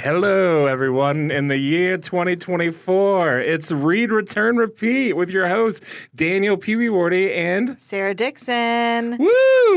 Hello, everyone. In the year 2024, it's Read, Return, Repeat with your hosts, Daniel Wardy and Sarah Dixon. Woo!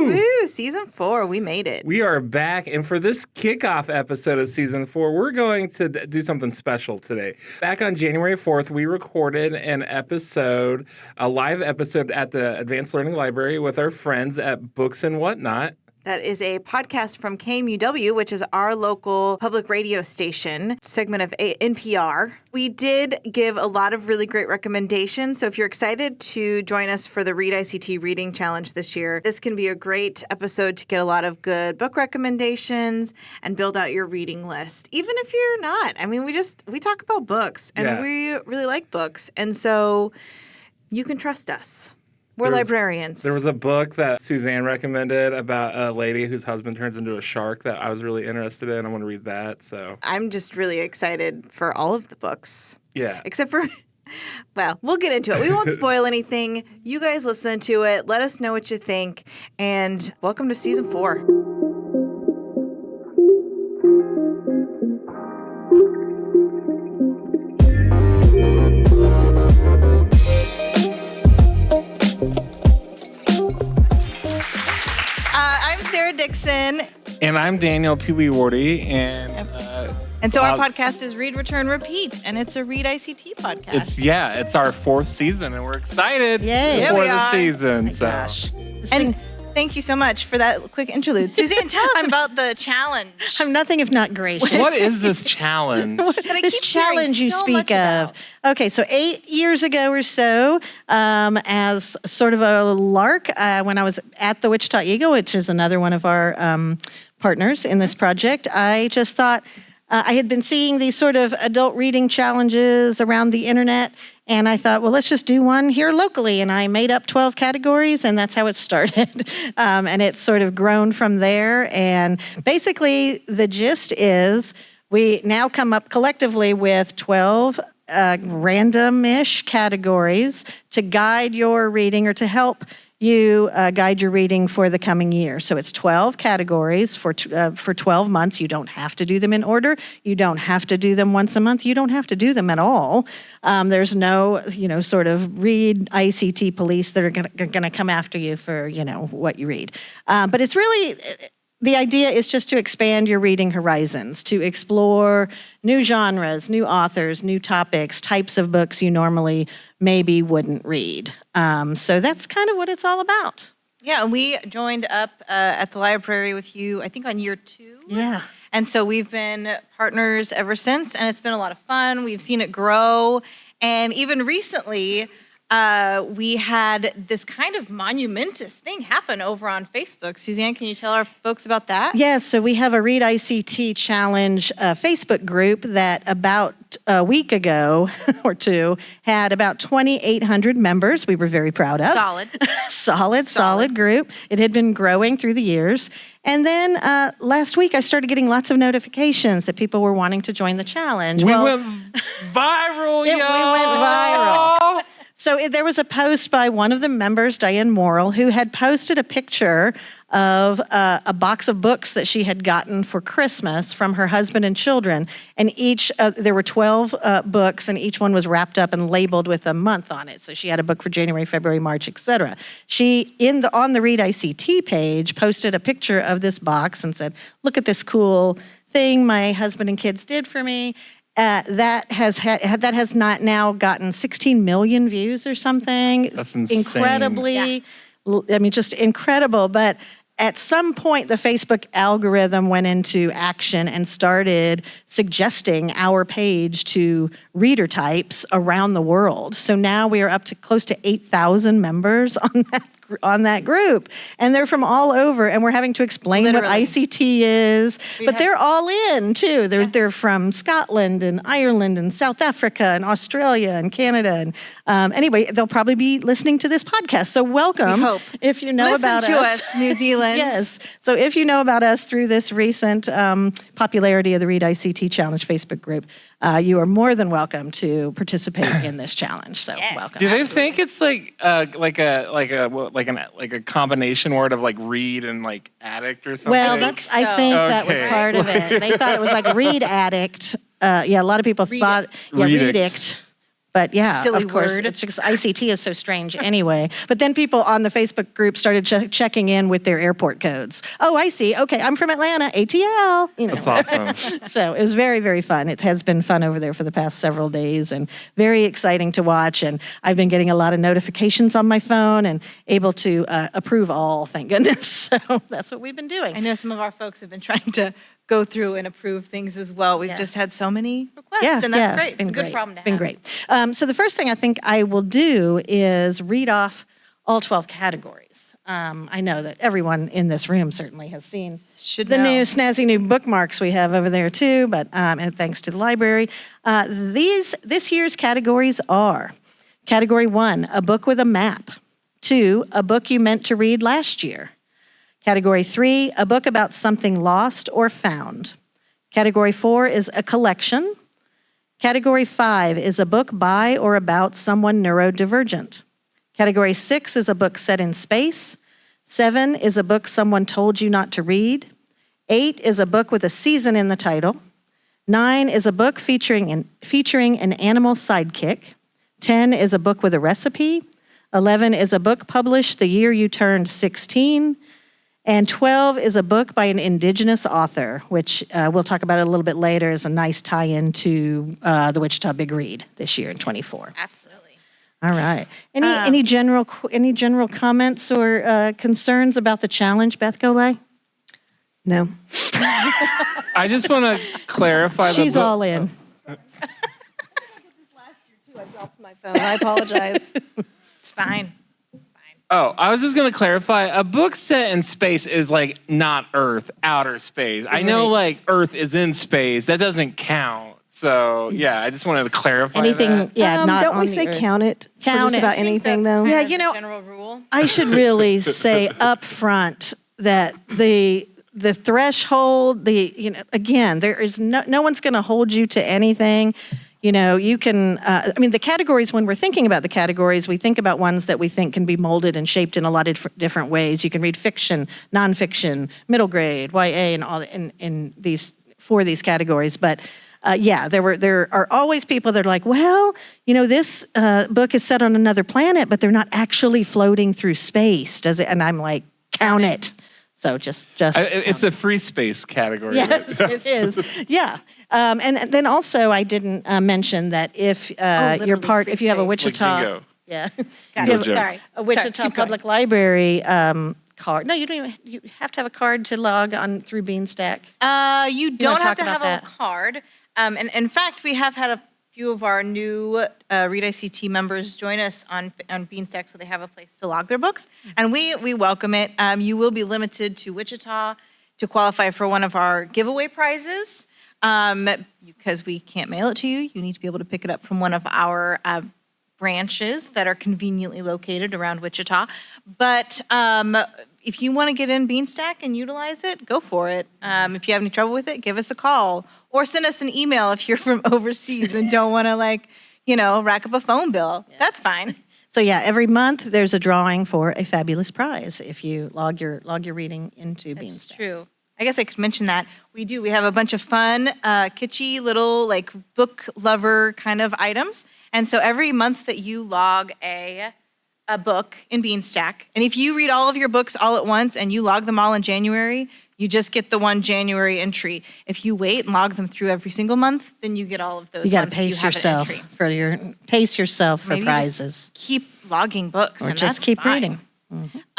Woo! Season 4, we made it. We are back, and for this kickoff episode of Season 4, we're going to do something special today. Back on January 4th, we recorded an episode, a live episode at the Advanced Learning Library with our friends at Books and Whatnot. That is a podcast from KMUW, which is our local public radio station, segment of NPR. We did give a lot of really great recommendations. So if you're excited to join us for the ReadICT Reading Challenge this year, this can be a great episode to get a lot of good book recommendations and build out your reading list. Even if you're not. I mean, we talk about books, and we really like books. And so you can trust us. We're librarians. There was a book that Suzanne recommended about a lady whose husband turns into a shark that I was really interested in. I want to read that. So I'm just really excited for all of the books. Yeah. Except for, well, we'll get into it. We won't spoil anything. You guys listen to it. Let us know what you think. And welcome to Season 4. Sara Dixon. And I'm Daniel Wardy, and so our podcast is Read, Return, Repeat, and it's a ReadICT podcast. It's our 4th season, and we're excited for the season. Gosh. And thank you so much for that quick interlude. Suzanne, tell us about the challenge. I'm nothing if not gracious. What is this challenge? This challenge you speak of. Okay, so 8 years ago or so, as sort of a lark, when I was at the Wichita Eagle, which is another one of our partners in this project, I just thought I had been seeing these sort of adult reading challenges around the internet, and I thought, well, let's just do one here locally. And I made up 12 categories, and that's how it started. And it's sort of grown from there. And basically, the gist is we now come up collectively with 12 random-ish categories to guide your reading or to help you guide your reading for the coming year. So it's 12 categories for 12 months. You don't have to do them in order. You don't have to do them once a month. You don't have to do them at all. There's no, sort of ReadICT police that are going to come after you for, what you read. But it's really... The idea is just to expand your reading horizons, to explore new genres, new authors, new topics, types of books you normally maybe wouldn't read. So that's kind of what it's all about. Yeah, and we joined up at the library with you, I think, on year 2. Yeah. And so we've been partners ever since, and it's been a lot of fun. We've seen it grow. And even recently, we had this kind of monumentous thing happen over on Facebook. Suzanne, can you tell our folks about that? Yes, so we have a ReadICT Challenge Facebook group that about a week ago or two had about 2,800 members. We were very proud of. Solid group. It had been growing through the years. And then last week, I started getting lots of notifications that people were wanting to join the challenge. We went viral, We went viral. So there was a post by one of the members, Diane Morrill, who had posted a picture of a box of books that she had gotten for Christmas from her husband and children. And there were 12 books, and each one was wrapped up and labeled with a month on it. So she had a book for January, February, March, etc. She, on the ReadICT page, posted a picture of this box and said, look at this cool thing my husband and kids did for me. That has not now gotten 16 million views or something. That's insane. Incredibly, just incredible. But at some point, the Facebook algorithm went into action and started suggesting our page to reader types around the world. So now we are up to close to 8,000 members on that group, and they're from all over, and we're having to explain what ICT is, but they're all in too. They're from Scotland and Ireland and South Africa and Australia and Canada, and anyway, they'll probably be listening to this podcast. So welcome. We hope. If you know about us. Listen to us, New Zealand. Yes. So if you know about us through this recent popularity of the ReadICT Challenge Facebook group, you are more than welcome to participate in this challenge. So welcome. Do they think it's like like a combination word of like read and like addict or something? Well, I think that was Okay. part of it. They thought it was like ReadICT. A lot of people thought ReadICT. But yeah, Silly of course, word. it's just ICT is so strange anyway. But then people on the Facebook group started checking in with their airport codes. Oh, I see. Okay, I'm from Atlanta, ATL. That's awesome. So it was very, very fun. It has been fun over there for the past several days and very exciting to watch. And I've been getting a lot of notifications on my phone and able to approve all, thank goodness. So that's what we've been doing. I know some of our folks have been trying to go through and approve things as well. We've just had so many requests, and that's great. It's a good problem to have. It's been great. So the first thing I think I will do is read off all 12 categories. I know that everyone in this room certainly has seen the new snazzy new bookmarks we have over there too, but and thanks to the library. This year's categories are: Category 1, a book with a map. 2, a book you meant to read last year. Category 3, a book about something lost or found. Category 4 is a collection. Category 5 is a book by or about someone neurodivergent. Category 6 is a book set in space. 7 is a book someone told you not to read. 8 is a book with a season in the title. 9 is a book featuring an animal sidekick. 10 is a book with a recipe. 11 is a book published the year you turned 16. And 12 is a book by an indigenous author, which we'll talk about it a little bit later, is a nice tie-in to the Wichita Big Read this year in 24. Absolutely. All right. Any general comments or concerns about the challenge, Beth Golay? No. I just want to clarify. She's all in. I dropped my phone. I apologize. It's fine. Oh, I was just going to clarify. A book set in space is like not Earth, outer space. I know like Earth is in space. That doesn't count. So, yeah, I just wanted to clarify Anything, that. not don't on we the say Earth. count it? Count for just it. about anything, though? Yeah, General rule. I should really say up front that the threshold, again, there is no one's going to hold you to anything. You can, the categories, when we're thinking about the categories, we think about ones that we think can be molded and shaped in a lot of different ways. You can read fiction, nonfiction, middle grade, YA, and all in these categories. But there are always people that are like, well, this book is set on another planet, but they're not actually floating through space, does it? And I'm like, count it. So just it's a free space category. Yes, it is. Yeah. And then also I didn't mention that if you're if you have a Wichita, Like bingo. yeah, Bingo joke. Sorry. a Wichita Public Library card. No, you don't even. You have to have a card to log on through Beanstack. You don't have talk to about have that? a card. And in fact, we have had a few of our new ReadICT members join us on Beanstack, so they have a place to log their books, and we welcome it. You will be limited to Wichita to qualify for one of our giveaway prizes. Because we can't mail it to you, you need to be able to pick it up from one of our branches that are conveniently located around Wichita. But if you want to get in Beanstack and utilize it, go for it. If you have any trouble with it, give us a call or send us an email if you're from overseas and don't want to rack up a phone bill. Yeah. That's fine. So yeah, every month there's a drawing for a fabulous prize if you log your reading into Beanstack. That's true. I guess I could mention that. We do. We have a bunch of fun, kitschy little book lover kind of items. And so every month that you log a book in Beanstack, and if you read all of your books all at once and you log them all in January, you just get the one January entry. If you wait and log them through every single month, then you get all of those. You got to months pace have an yourself entry. pace yourself for Maybe prizes, just keep logging books, or and just that's keep fine.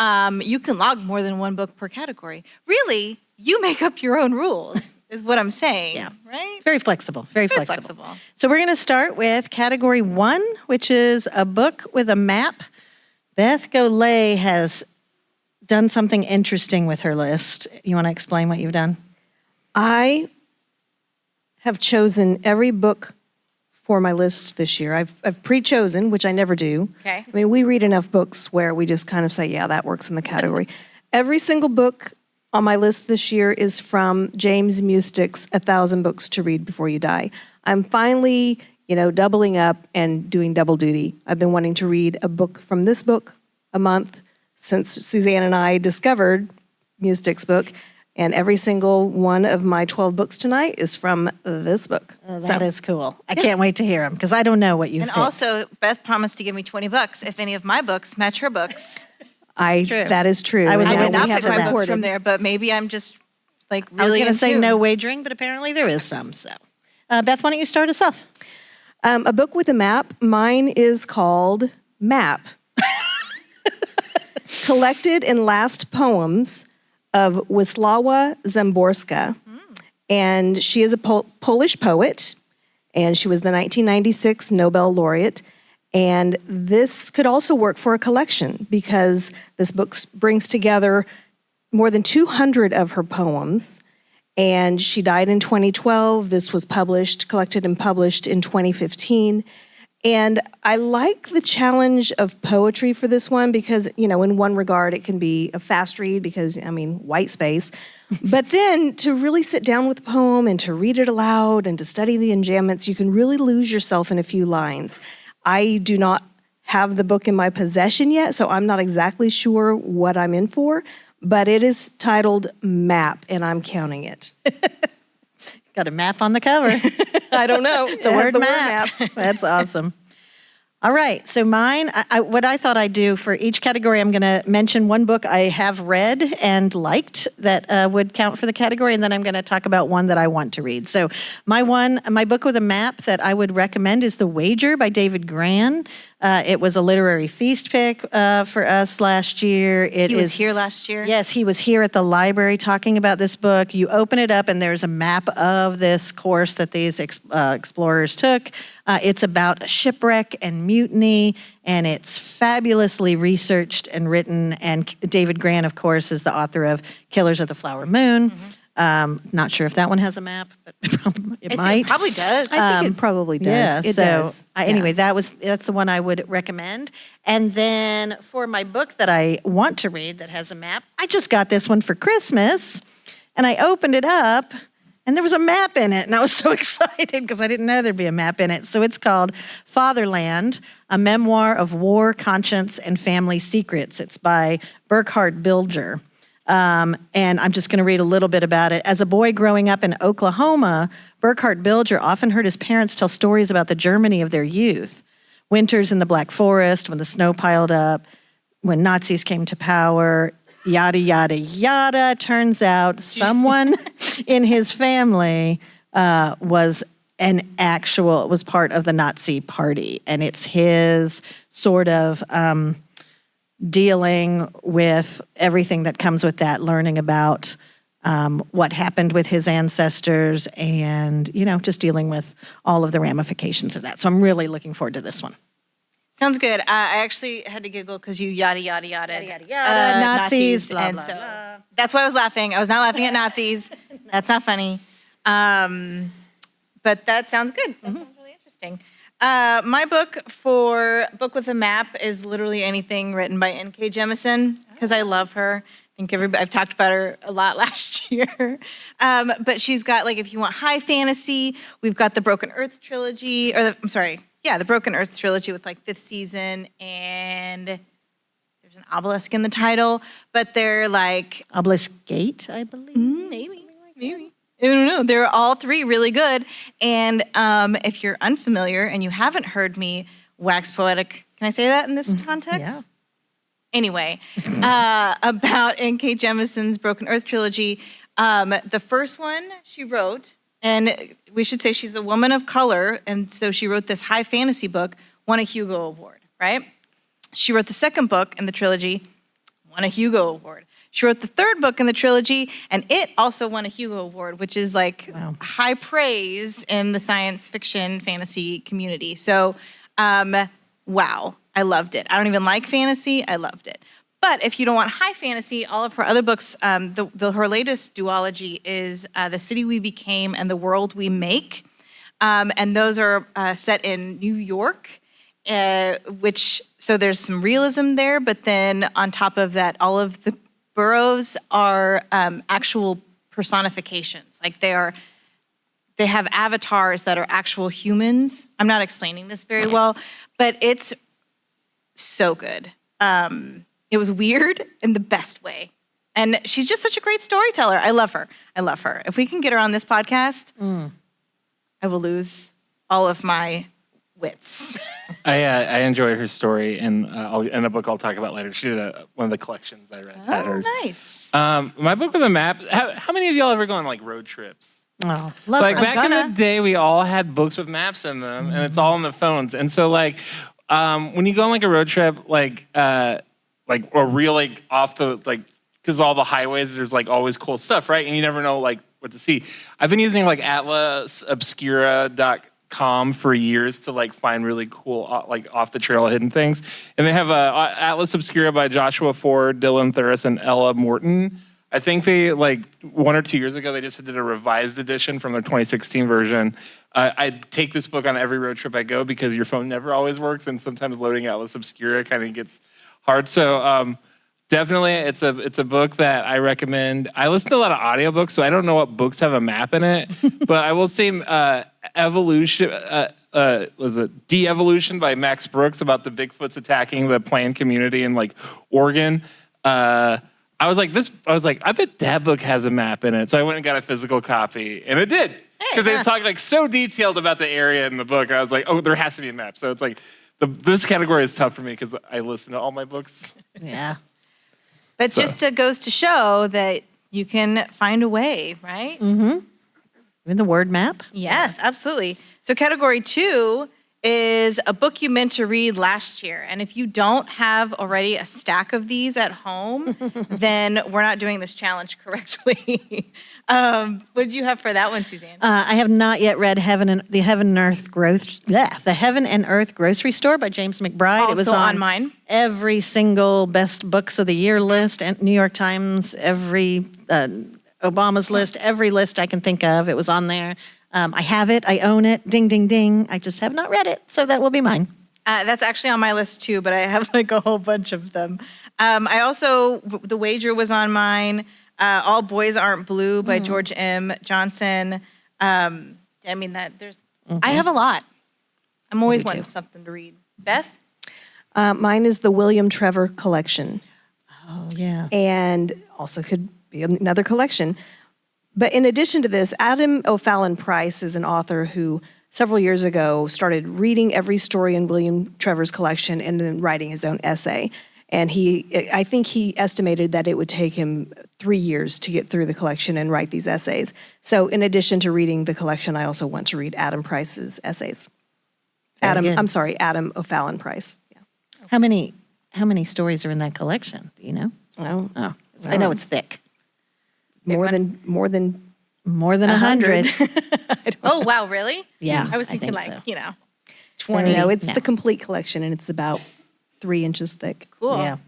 reading. You can log more than one book per category. Really, you make up your own rules, is what I'm saying. Yeah. Right? Very flexible. Very Very flexible. flexible. So we're going to start with category 1, which is a book with a map. Beth Golay has done something interesting with her list. You want to explain what you've done? I have chosen every book for my list this year. I've pre-chosen, which I never do. Okay. I mean, we read enough books where we just kind of say, yeah, that works in the category. Every single book on my list this year is from James Mustick's 1,000 Books to Read Before You Die. I'm finally, doubling up and doing double duty. I've been wanting to read a book from this book a month since Suzanne and I discovered Mustick's book. And every single one of my 12 books tonight is from this book. Oh, that is cool. I can't wait to hear them because I don't know what you've And also, Beth promised to give me $20 if any of my books match her books. That is true. I was I gonna did not have pick my books recorded. from there, but maybe I'm just like really I was going to in say tune. no wagering, but apparently there is some. So, Beth, why don't you start us off? A book with a map. Mine is called Map. Collected in Last Poems of Wisława Szymborska. And she is a Polish poet, and she was the 1996 Nobel laureate. And this could also work for a collection because this book brings together more than 200 of her poems. And she died in 2012. This was collected and published in 2015. And I like the challenge of poetry for this one because, in one regard, it can be a fast read because, white space. But then to really sit down with the poem and to read it aloud and to study the enjambments, you can really lose yourself in a few lines. I do not have the book in my possession yet, so I'm not exactly sure what I'm in for, but it is titled Map, and I'm counting it. Got a map on the cover. I don't know. the word map. That's awesome. All right. So mine, what I thought I'd do for each category, I'm going to mention one book I have read and liked that would count for the category, and then I'm going to talk about one that I want to read. So my book with a map that I would recommend is The Wager by David Grann. It was a literary feast pick for us last year. He was here last year? Yes, he was here at the library talking about this book. You open it up, and there's a map of this course that these explorers took. It's about a shipwreck and mutiny, and it's fabulously researched and written. And David Grann, of course, is the author of Killers of the Flower Moon. Not sure if that one has a map, but it might. It probably does. I think it probably does. Yeah, It so does. Anyway, that's the one I would recommend. And then for my book that I want to read that has a map, I just got this one for Christmas, and I opened it up, and there was a map in it, and I was so excited because I didn't know there'd be a map in it. So it's called Fatherland, a memoir of war, conscience, and family secrets. It's by Burkhard Bilger. And I'm just going to read a little bit about it. As a boy growing up in Oklahoma, Burkhard Bilger often heard his parents tell stories about the Germany of their youth. Winters in the Black Forest, when the snow piled up, when Nazis came to power, yada, yada, yada. Turns out someone in his family was part of the Nazi party. And it's his sort of dealing with everything that comes with that, learning about what happened with his ancestors and, just dealing with all of the ramifications of that. So I'm really looking forward to this one. Sounds good. I actually had to giggle because you yada, yada, yada. Yada, yada, yada. Nazis, blah, and blah, so blah. that's why I was laughing. I was not laughing at Nazis. That's not funny. But that sounds good. That sounds really interesting. My book with a map is literally anything written by N.K. Jemisin because I love her. I think I've talked about her a lot last year. But she's got, if you want high fantasy, we've got the Broken Earth trilogy, the Broken Earth trilogy with Fifth Season, and there's an obelisk in the title, but they're Obelisk Gate, I believe. Maybe. I don't know. They're all three really good. And if you're unfamiliar and you haven't heard me wax poetic, can I say that in this context? Yeah. Anyway, about N.K. Jemisin's Broken Earth trilogy, the first one she wrote, and we should say she's a woman of color, and so she wrote this high fantasy book, won a Hugo Award, right? She wrote the second book in the trilogy, won a Hugo Award. She wrote the third book in the trilogy, and it also won a Hugo Award, which is high praise in the science fiction fantasy community. So, wow, I loved it. I don't even like fantasy. I loved it. But if you don't want high fantasy, all of her other books, her latest duology is The City We Became and The World We Make. And those are set in New York, so there's some realism there, but then on top of that, all of the boroughs are actual personifications. They have avatars that are actual humans. I'm not explaining this very well, but it's so good. It was weird in the best way. And she's just such a great storyteller. I love her. If we can get her on this podcast, I will lose all of my wits. I enjoy her story, and in a book I'll talk about later. She did one of the collections I read. Had hers. Nice. My book with a map. How many of y'all ever go on like road trips? Oh, love Like her. back in the day, we all had books with maps in them, and it's all on the phones. And so like when you go on like a road trip, or real like off the like. Because all the highways, there's like always cool stuff, right? And you never know like what to see. I've been using like atlasobscura.com for years to like find really cool like off the trail hidden things. And they have Atlas Obscura by Joshua Ford, Dylan Thuris, and Ella Morton. I think they like 1 or 2 years ago they just did a revised edition from their 2016 version. I take this book on every road trip I go because your phone never always works, and sometimes loading Atlas Obscura kind of gets hard. So. Definitely, it's a book that I recommend. I listen to a lot of audiobooks, so I don't know what books have a map in it. But I will say Evolution, was it De-Evolution by Max Brooks about the Bigfoots attacking the plant community in like Oregon. I was like, I bet that book has a map in it. So I went and got a physical copy, and it did. Because they talk like so detailed about the area in the book. I was like, oh, there has to be a map. So it's like, this category is tough for me because I listen to all my books. Yeah. But just goes to show that you can find a way, right? Mm-hmm. In the word map? Yes, absolutely. So category 2 is a book you meant to read last year. And if you don't have already a stack of these at home, then we're not doing this challenge correctly. What did you have for that one, Suzanne? I have not yet read the Heaven and Earth Grocery Store by James McBride. Also it was on mine. Every single best books of the year list, and New York Times, every Obama's list, every list I can think of. It was on there. I have it. I own it. Ding, ding, ding. I just have not read it, so that will be mine. That's actually on my list too, but I have like a whole bunch of them. I also, The Wager was on mine. All Boys Aren't Blue by George M. Johnson. I have a lot. I'm always wanting something to read. Beth? Mine is the William Trevor collection. Oh, yeah. And also could be another collection. But in addition to this, Adam O'Fallon Price is an author who several years ago started reading every story in William Trevor's collection and then writing his own essay. And I think he estimated that it would take him 3 years to get through the collection and write these essays. So in addition to reading the collection, I also want to read Adam Price's essays. Adam O'Fallon Price. Yeah. How many stories are in that collection? Do you know? Oh, I know it's thick. More than 100. Oh, wow, really? Yeah, I was I thinking think so. 20. No, it's No. the complete collection, and it's about 3 inches thick. Cool. Yeah.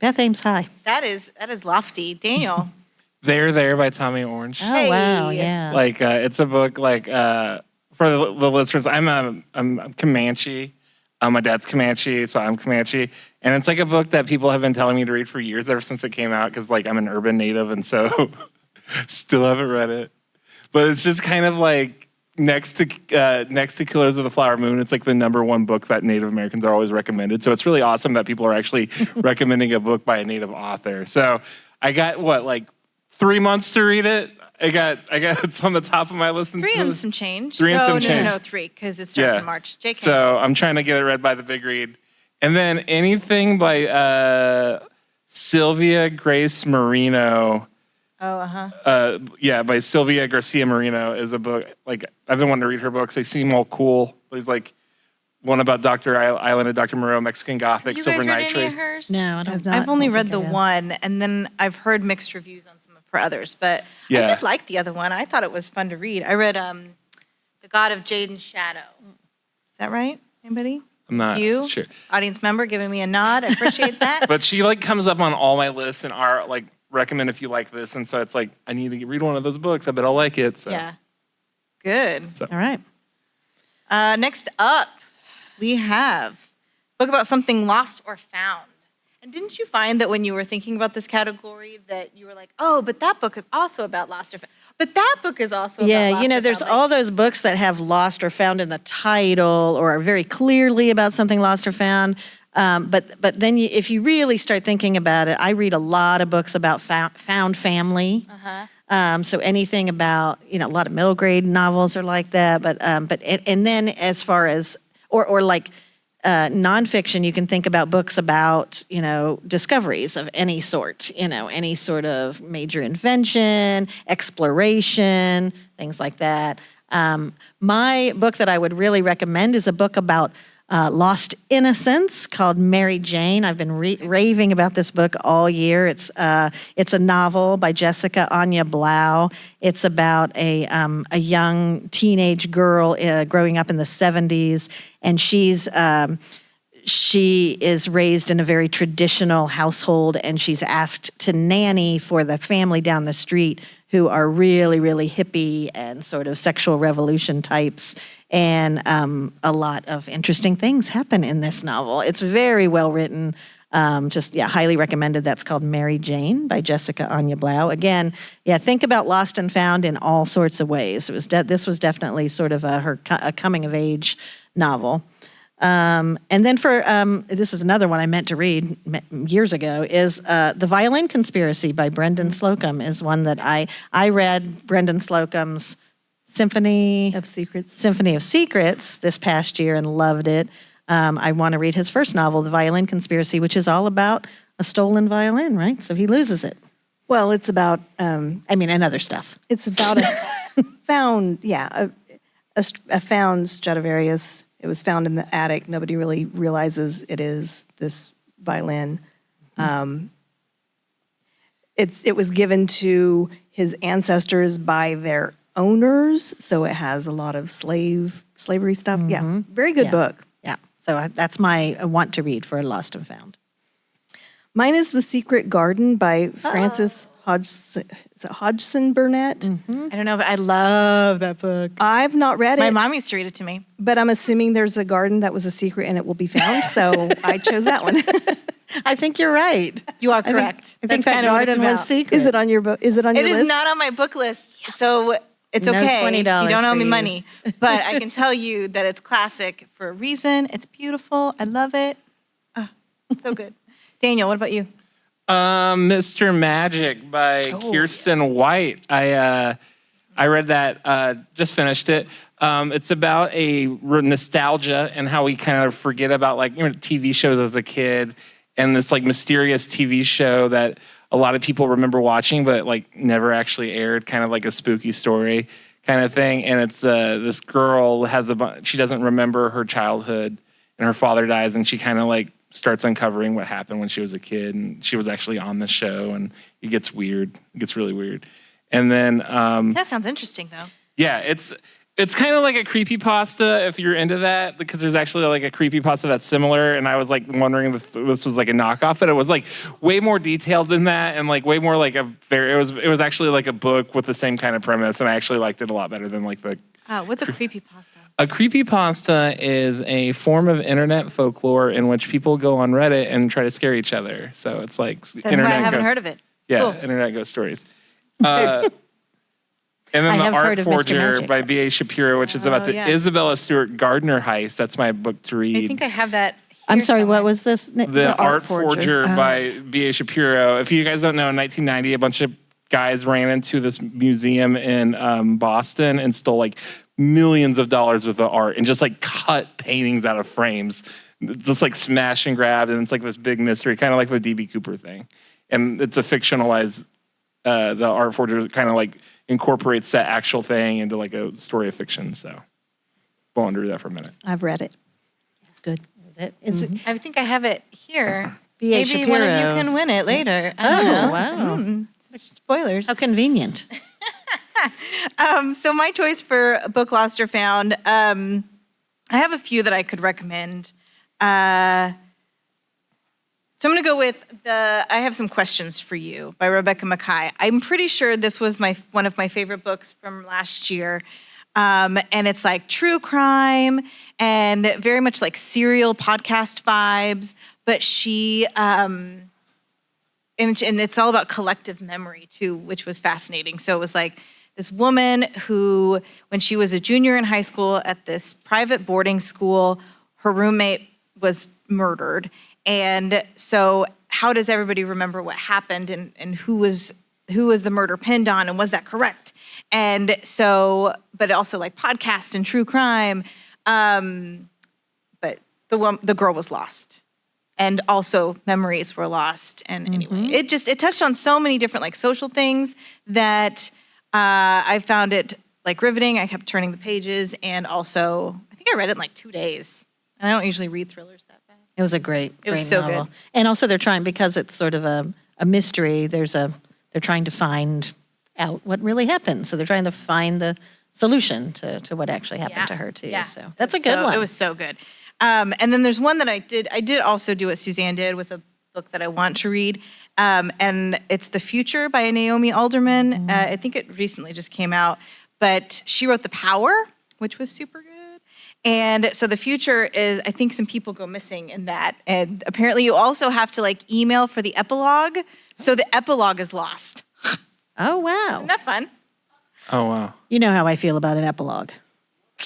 Beth aims high. That is lofty. Daniel. There by Tommy Orange. Oh, wow, Hey. yeah. Like it's a book like for the listeners. I'm Comanche. My dad's Comanche, so I'm Comanche, and it's like a book that people have been telling me to read for years, ever since it came out. Because like I'm an urban native, and so still haven't read it. But it's just kind of like next to Killers of the Flower Moon. It's like the #1 book that Native Americans are always recommended. So it's really awesome that people are actually recommending a book by a Native author. So I got 3 months to read it. I got it's on the top of my list. 3 and some change. 3 and some change. No, 3, because it starts in March. JK. So I'm trying to get it read by the big read. And then anything by Sylvia Grace Marino. Oh, uh-huh. By Sylvia Garcia Marino is a book. Like, I've been wanting to read her books. They seem all cool. There's like one about Dr. Island and Dr. Moreau, Mexican Gothic, You Silver guys read Night any Trace. of hers? No, I don't. I've only don't read think the I have. one, and then I've heard mixed reviews on some of her others. But I Yeah. did like the other one. I thought it was fun to read. I read The God of Jade and Shadow. Is that right? Anybody? I'm not You? sure. Audience member giving me a nod. I appreciate that. But she like comes up on all my lists and are like recommend if you like this. And so it's like, I need to read one of those books. I bet I'll like it. So. Yeah. Good. All right. Next up, we have a book about something lost or found. And didn't you find that when you were thinking about this category that you were like, oh, but that book is also about lost or found. But that book is also about Yeah, lost or there's found. all those books that have lost or found in the title or are very clearly about something lost or found. But then if you really start thinking about it, I read a lot of books about found family. So anything about, a lot of middle grade novels are like that. And then as far as, or like nonfiction, you can think about books about, discoveries of any sort, any sort of major invention, exploration, things like that. My book that I would really recommend is a book about lost innocence called Mary Jane. I've been raving about this book all year. It's a novel by Jessica Anya Blau. It's about a young teenage girl growing up in the 70s, and she is raised in a very traditional household, and she's asked to nanny for the family down the street who are really, really hippie and sort of sexual revolution types. And a lot of interesting things happen in this novel. It's very well written. Highly recommended. That's called Mary Jane by Jessica Anya Blau. Again, think about Lost and Found in all sorts of ways. This was definitely sort of a coming of age novel. And then this is another one I meant to read years ago, is The Violin Conspiracy by Brendan Slocum is one that I read Brendan Slocum's Symphony of Secrets this past year and loved it. I want to read his first novel, The Violin Conspiracy, which is all about a stolen violin, right? So he loses it. Well, it's about... and other stuff. It's about a found Stradivarius. It was found in the attic. Nobody really realizes it is this violin. It was given to his ancestors by their owners, so it has a lot of slavery stuff. Mm-hmm. Yeah, very good book. Yeah, so that's my want to read for Lost and Found. Mine is The Secret Garden by Frances Hodgson Burnett. Mm-hmm. I don't know, but I love that book. I've not read it. My mom used to read it to me. But I'm assuming there's a garden that was a secret and it will be found, so I chose that one. I think you're right. You are correct. I think that garden was secret. Is it on your book? Is it on your list? It is not on my book list, so it's okay. $20 you don't owe me for you. money. But I can tell you that it's classic for a reason. It's beautiful. I love it. So good. Daniel, what about you? Mr. Magic by Kirsten White. I read that, just finished it. It's about a nostalgia and how we kind of forget about TV shows as a kid, and this mysterious TV show that a lot of people remember watching but never actually aired, kind of like a spooky story kind of thing. And it's this girl she doesn't remember her childhood, and her father dies, and she kind of starts uncovering what happened when she was a kid, and she was actually on the show, and it gets weird. It gets really weird. And then that sounds interesting though. Yeah, it's kind of like a creepypasta if you're into that, because there's actually a creepypasta that's similar, and I was wondering if this was a knockoff, but it was way more detailed than that, and way more it was actually a book with the same kind of premise, and I actually liked it a lot better than the. What's a creepypasta? A creepypasta is a form of internet folklore in which people go on Reddit and try to scare each other. So it's That's internet why I haven't heard of it. Yeah, cool. internet ghost stories. And then The Art Forger by B.A. Shapiro, which is about the Isabella Stewart Gardner heist. That's my book to read. I think I have that here I'm sorry, somewhere. what was this? The Art Forger by B.A. Shapiro. If you guys don't know, in 1990, a bunch of guys ran into this museum in Boston and stole millions of dollars worth of art and just cut paintings out of frames, just smash and grab, and it's this big mystery, kind of like the D.B. Cooper thing. And it's a fictionalized, the Art Forger kind of incorporates that actual thing into a story of fiction. So we'll undo that for a minute. I've read it. It's good. Is it? I think I have it here. B.A. Maybe one of you can win it later. I don't know. Wow. Spoilers. How convenient. So my choice for book lost or found, I have a few that I could recommend. So I'm going to go with I have some questions for you by Rebecca Mackay. I'm pretty sure this was one of my favorite books from last year. And it's true crime and very much serial podcast vibes. But she, and it's all about collective memory too, which was fascinating. So it was this woman who, when she was a junior in high school at this private boarding school, her roommate was murdered. And so how does everybody remember what happened and who was the murder pinned on, and was that correct? And so, but also like podcast and true crime. But the girl was lost. And also memories were lost. And anyway, it touched on so many different like social things that I found it like riveting. I kept turning the pages, and also I think I read it in like 2 days. And I don't usually read thrillers that fast. It was a great was so novel. good. And also they're trying, because it's sort of a mystery, they're trying to find out what really happened. So they're trying to find the solution to what actually happened to her too. Yeah. So that's a good one. It was so good. And then there's one that I did also do what Suzanne did with a book that I want to read. And it's The Future by Naomi Alderman. I think it recently just came out, but she wrote The Power, which was super good. And so The Future is, I think some people go missing in that. And apparently you also have to like email for the epilogue. So the epilogue is lost. Oh, wow. Isn't that fun? Oh, wow. You know how I feel about an epilogue.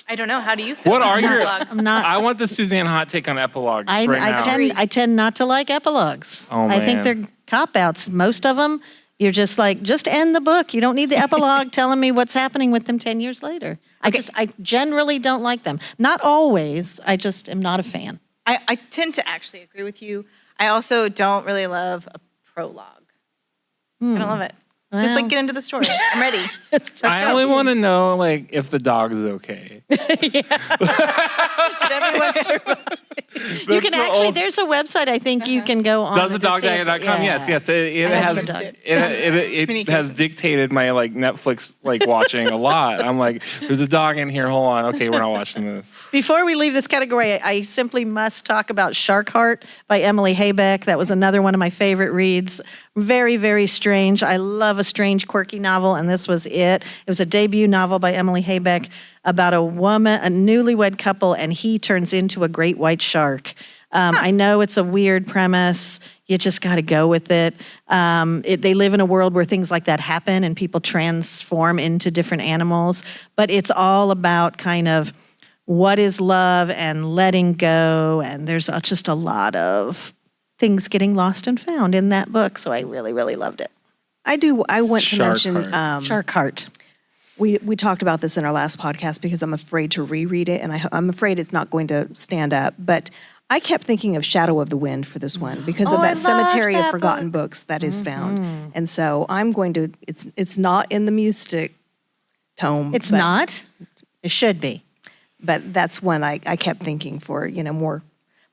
I don't know. How do you feel? What about are an your? epilogue? I'm not. I want the Suzanne hot take on epilogues right now. I tend not to like epilogues. Oh, I think man. they're cop-outs. Most of them, you're just like, just end the book. You don't need the epilogue telling me what's happening with them 10 years later. I generally don't like them. Not always. I just am not a fan. I tend to actually agree with you. I also don't really love a prologue. I don't love it. Just like get into the story. I'm ready. I only want to know like if the dog's okay. Did everyone You can actually, there's a website I think you can go on. DoesTheDogDie.com. Yes. It has dictated my like Netflix like watching a lot. I'm like, there's a dog in here. Hold on. Okay, we're not watching this. Before we leave this category, I simply must talk about Shark Heart by Emily Haybeck. That was another one of my favorite reads. Very, very strange. I love a strange, quirky novel, and this was it. It was a debut novel by Emily Haybeck about a woman, a newlywed couple, and he turns into a great white shark. I know it's a weird premise. You just got to go with it. They live in a world where things like that happen and people transform into different animals. But it's all about kind of what is love and letting go. And there's just a lot of things getting lost and found in that book. So I really, really loved it. I want to Shark mention Heart. Shark Heart. We talked about this in our last podcast because I'm afraid to reread it, and I'm afraid it's not going to stand up. But I kept thinking of Shadow of the Wind for this one because of I that cemetery of loved that forgotten books that is found. And so I'm going to. It's not in the Mystic tome. It's but- not. It should be. but that's one I kept thinking for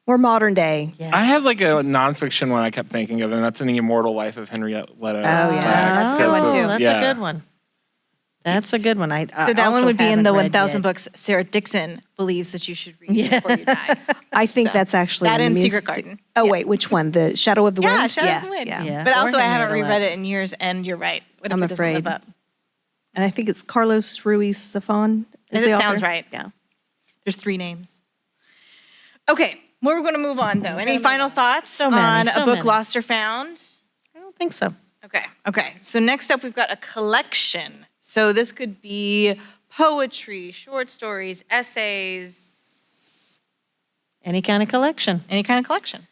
more modern day. Yeah. I had like a nonfiction one I kept thinking of, and that's in The Immortal Life of Henriette Leto. Oh, yeah. That's a good one, too. That's a good one. That's a good one. I So that also one would be in haven't the read 1,000 yet. books Sarah Dixon believes that you should read before you die. I think So, that's actually that in and the Secret Mystic- Garden. Oh Yeah. wait, which one? The Shadow of the Wind? Yeah, Shadow Yes, of the Wind. Yeah. Yeah. But Or also I haven't Henrietta reread Lex. it in years, and you're right. What if I'm it doesn't live afraid. up? And I think it's Carlos Ruiz Zafón. That sounds right. Yeah. There's 3 names. Okay, we're going to move on, though. Any final thoughts many, on so a book many. lost or found? I don't think so. Okay. So next up, we've got a collection. So this could be poetry, short stories, essays, Any kind of collection. any kind of collection.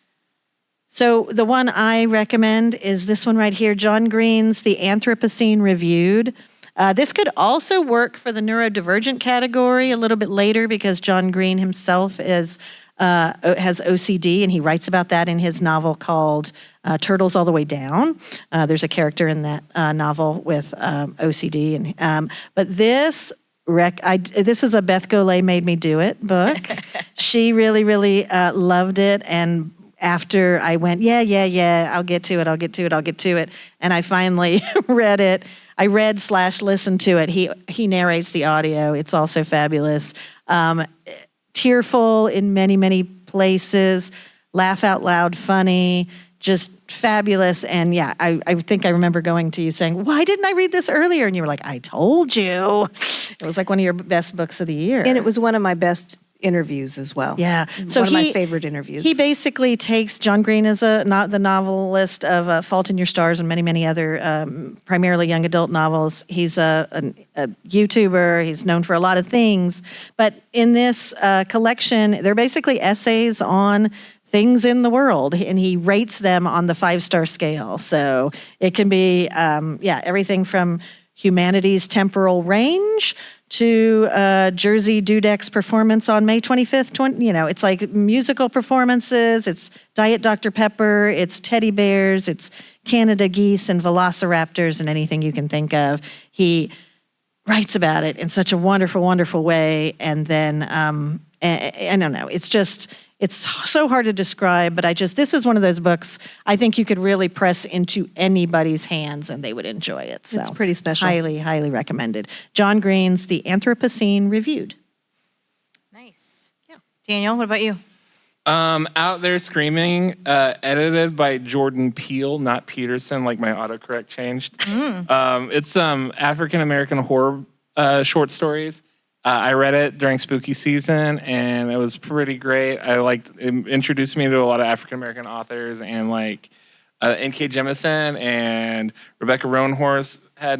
So the one I recommend is this one right here, John Green's The Anthropocene Reviewed. This could also work for the neurodivergent category a little bit later because John Green himself has OCD, and he writes about that in his novel called Turtles All the Way Down. There's a character in that novel with OCD, but this is a Beth Golay Made Me Do It book. She really, really loved it, and after I went, yeah, I'll get to it, and I finally read it. I read/listened to it. He narrates the audio. It's also fabulous. Tearful in many, many places, laugh out loud, funny, just fabulous. And yeah, I think I remember going to you saying, why didn't I read this earlier? And you were like, I told you. It was like one of your best books of the year. And it was one of my best interviews as well. Yeah. So one of my favorite interviews. He basically takes John Green as not the novelist of Fault in Your Stars and many, many other primarily young adult novels. He's a YouTuber. He's known for a lot of things. But in this collection, they're basically essays on things in the world, and he rates them on the 5-star scale. So it can be, everything from humanity's temporal range to Jersey Dudek's performance on May 25th. It's like musical performances, it's Diet Dr. Pepper, it's teddy bears, it's Canada geese and velociraptors and anything you can think of. He writes about it in such a wonderful, wonderful way. And then, I don't know, it's so hard to describe, but this is one of those books I think you could really press into anybody's hands and they would enjoy it. So It's pretty special. Highly, highly recommended. John Green's The Anthropocene Reviewed. Nice. Yeah. Daniel, what about you? Out There Screaming, edited by Jordan Peele, not Peterson, like my autocorrect changed. It's African-American horror short stories. I read it during spooky season, and it was pretty great. It introduced me to a lot of African-American authors, and N.K. Jemisin and Rebecca Roanhorse had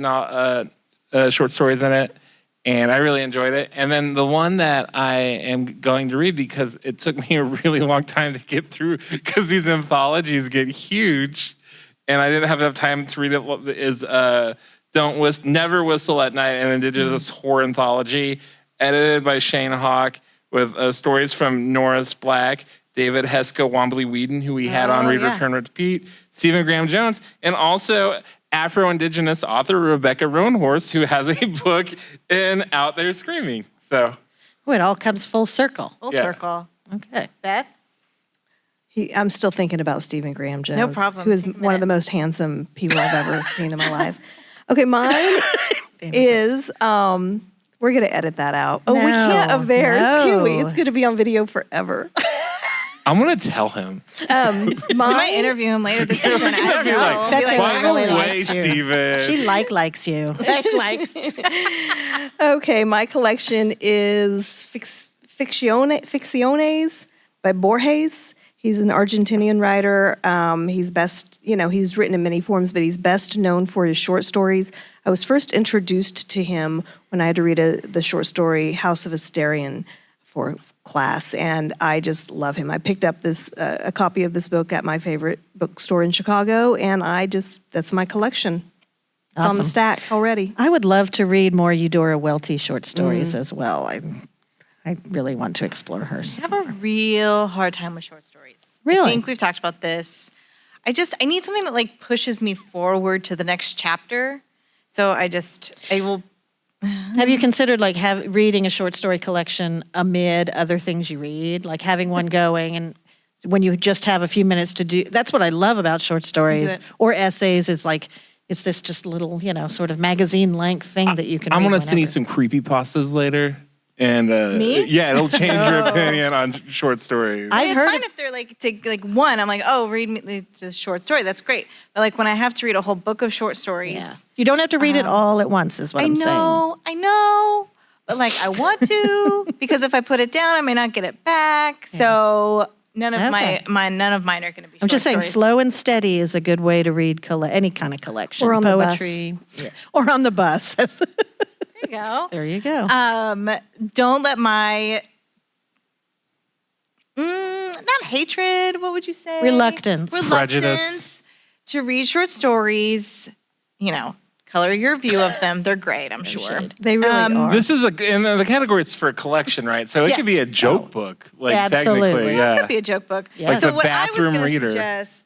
short stories in it, and I really enjoyed it. And then the one that I am going to read, because it took me a really long time to get through, because these anthologies get huge, and I didn't have enough time to read it, is Never Whistle at Night, an indigenous horror anthology, edited by Shane Hawk, with stories from Norris Black, David Heska Wombly Whedon, who we had on Read, Return, Repeat, Stephen Graham Jones, and also Afro-Indigenous author Rebecca Roanhorse, who has a book in Out There Screaming. So, it all comes full circle. Full circle. Okay. Beth? I'm still thinking about Stephen Graham Jones. No problem. Who is one of the most handsome people I've ever seen in my life. Okay, mine is, we're going to edit that out. Oh, we can't of theirs, can we? It's going to be on video forever. I'm going to tell him. We might interview him later this season. I don't know. By the way, Steven. She likes you. likes. Okay, my collection is Ficciones by Borges. He's an Argentinian writer. He's written in many forms, but he's best known for his short stories. I was first introduced to him when I had to read the short story House of Asterion for class, and I just love him. I picked up a copy of this book at my favorite bookstore in Chicago, and that's my collection. It's on the stack already. I would love to read more Eudora Welty short stories as well. I really want to explore hers. I have a real hard time with short stories. Really? I think we've talked about this. I need something that pushes me forward to the next chapter. So I will. Have you considered reading a short story collection amid other things you read, like having one going, and when you just have a few minutes to do? That's what I love about short stories or essays. Is it's this just little sort of magazine length thing that you can. I'm going to send you some creepypastas later. And Me? Yeah, it'll change your opinion on short stories. It's fine if they're one. I'm read me the short story. That's great. But when I have to read a whole book of short stories, you don't have to read it all at once. Is what I'm saying. I know. But I want to because if I put it down, I may not get it back. Yeah. So none of mine are going to be. I'm just saying, stories. slow and steady is a good way to read any kind of collection, or on poetry, the bus. Or on the bus. Go. There you go. Don't let my not hatred. What would you say? Reluctance, prejudice to read short stories. Color your view of them. They're great. I'm sure they really are. This is in the category. It's for a collection, right? So it could be a joke book, absolutely. Technically, yeah. It could be a joke book. Yeah. So the what I was bathroom going to reader. suggest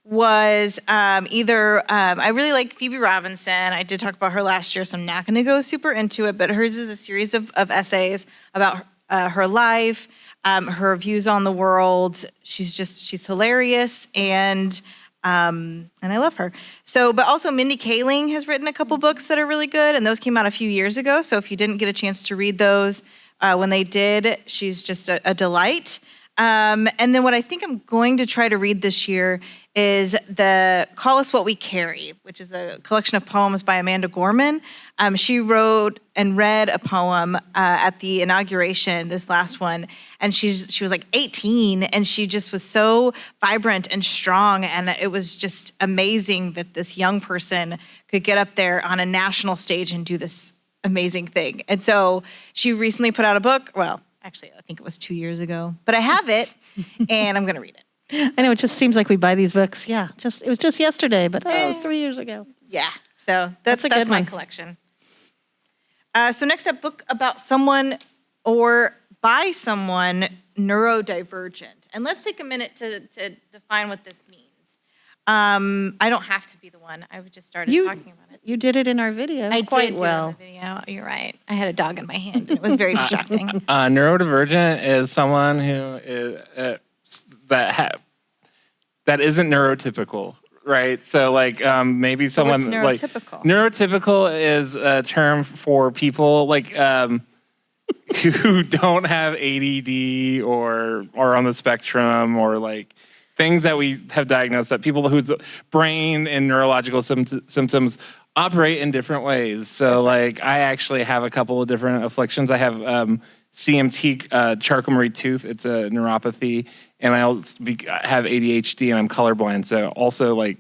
was either I really like Phoebe Robinson. I did talk about her last year, so I'm not going to go super into it. But hers is a series of essays about her life, her views on the world. She's hilarious and I love her. So, but also Mindy Kaling has written a couple books that are really good, and those came out a few years ago. So if you didn't get a chance to read those when they did, she's just a delight. And then what I think I'm going to try to read this year is the Call Us What We Carry, which is a collection of poems by Amanda Gorman. She wrote and read a poem at the inauguration, this last one, and she was 18, and she just was so vibrant and strong, and it was just amazing that this young person could get up there on a national stage and do this amazing thing. And so she recently put out a book. Well, actually, I think it was 2 years ago, but I have it, and I'm going to read it. I know it just seems like we buy these books. Yeah, it was just yesterday, but it was 3 years ago. Yeah. So that's a good my one. collection. So next up, book about someone or by someone neurodivergent. And let's take a minute to define what this means. I don't have to be the one. I just started talking about it. You did it in our video quite well. I did do it in the video. You're right. I had a dog in my hand, and it was very distracting. Neurodivergent is someone who is, that isn't neurotypical, right? So like maybe someone what's like neurotypical? Neurotypical is a term for people like who don't have ADD or are on the spectrum or like things that we have diagnosed, that people whose brain and neurological symptoms operate in different ways. So like I actually have a couple of different afflictions. I have CMT, Charcot-Marie tooth. It's a neuropathy. And I also have ADHD and I'm colorblind. So also like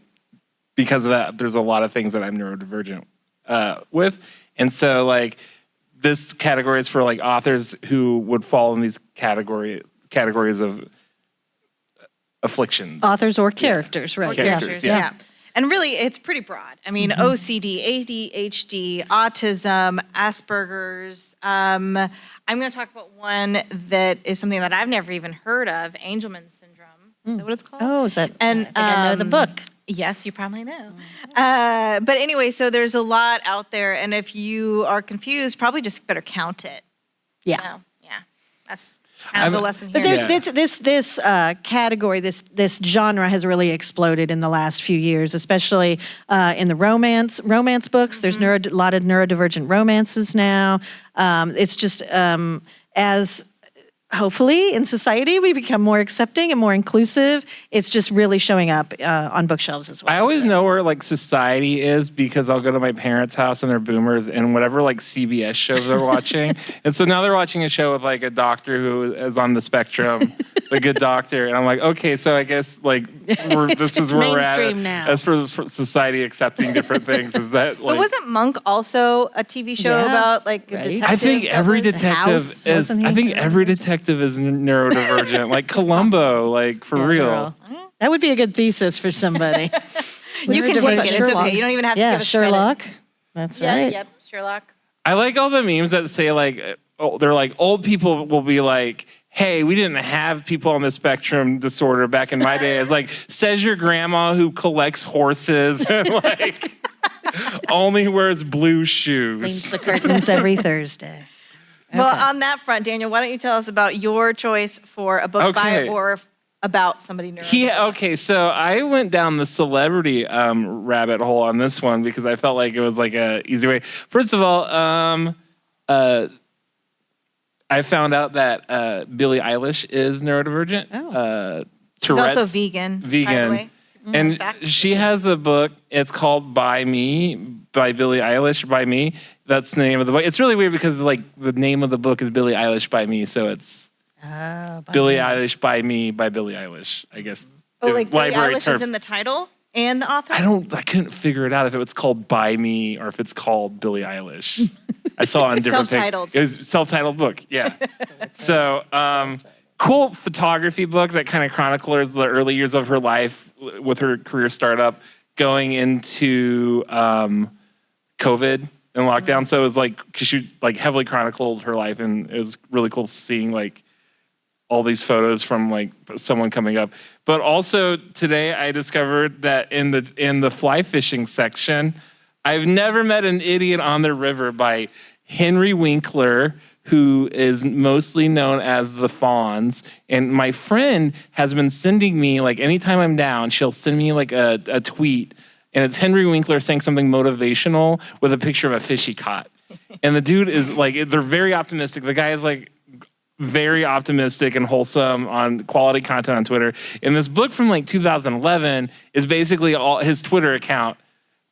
because of that, there's a lot of things that I'm neurodivergent with. And so like this category is for like authors who would fall in these categories of afflictions. Authors or characters, right? Characters, yeah. Yeah. And really, it's pretty broad. I mean, OCD, ADHD, autism, Asperger's. I'm going to talk about one that is something that I've never even heard of, Angelman syndrome. Is that what it's called? Oh, is that? And I think I know the book. Yes, you probably know. But anyway, so there's a lot out there. And if you are confused, probably just better count it. Yeah. So, yeah, that's kind of the lesson here. But there's this category, this genre has really exploded in the last few years, especially in the romance books. There's a lot of neurodivergent romances now. It's just as hopefully in society we become more accepting and more inclusive, it's just really showing up on bookshelves as well. I always know where like society is because I'll go to my parents' house and they're boomers and whatever like CBS shows they're watching. And so now they're watching a show with like a doctor who is on the spectrum, the good doctor. And I'm like, okay, so I guess like this is where we're at. mainstream now. As for society accepting different things, is that like... But wasn't Monk also a TV show Yeah. about like a Right. detective? I think every that was- detective House, is. wasn't he? I think every detective is neurodivergent, like Columbo, like for real. Girl. That would be a good thesis for somebody. You can take it. It's Sherlock. okay. You don't even have to give us Sherlock. credit. That's Yeah, right. yep, Sherlock. I like all the memes that say like, they're like old people will be like, hey, we didn't have people on the spectrum disorder back in my day. It's like, says your grandma who collects horses and like only wears blue Cleans shoes. the curtains every Thursday. Well, Okay. on that front, Daniel, why don't you tell us about your choice for a book by Okay. or about somebody neurodivergent? Okay, so I went down the celebrity rabbit hole on this one because I felt like it was like a easy way. First of all, I found out that Billie Eilish is neurodivergent. Oh. She's also Tourette's. vegan. By the Vegan. way. And Fact. she has a book. It's called By Me by Billie Eilish. By Me. That's the name of the book. It's really weird because like the name of the book is Billie Eilish by Me, so it's Billie Eilish by Me by Billie Eilish. I guess. Oh, like Billie library Eilish terms. is in the title and the author? I couldn't figure it out if it was called By Me or if it's called Billie Eilish. I saw it on different Self-titled. It was self-titled book, yeah. So, cool photography book that kind of chronicles the early years of her life with her career startup going into COVID and lockdown. So it was like, because she like heavily chronicled her life, and it was really cool seeing like all these photos from like someone coming up. But also today I discovered that in the fly fishing section, I've never met an idiot on the river by Henry Winkler, who is mostly known as the Fawns. And my friend has been sending me, like anytime I'm down, she'll send me like a tweet. And it's Henry Winkler saying something motivational with a picture of a fish he caught. And the dude is like, they're very optimistic. The guy is like very optimistic and wholesome on quality content on Twitter. And this book from like 2011 is basically all his Twitter account.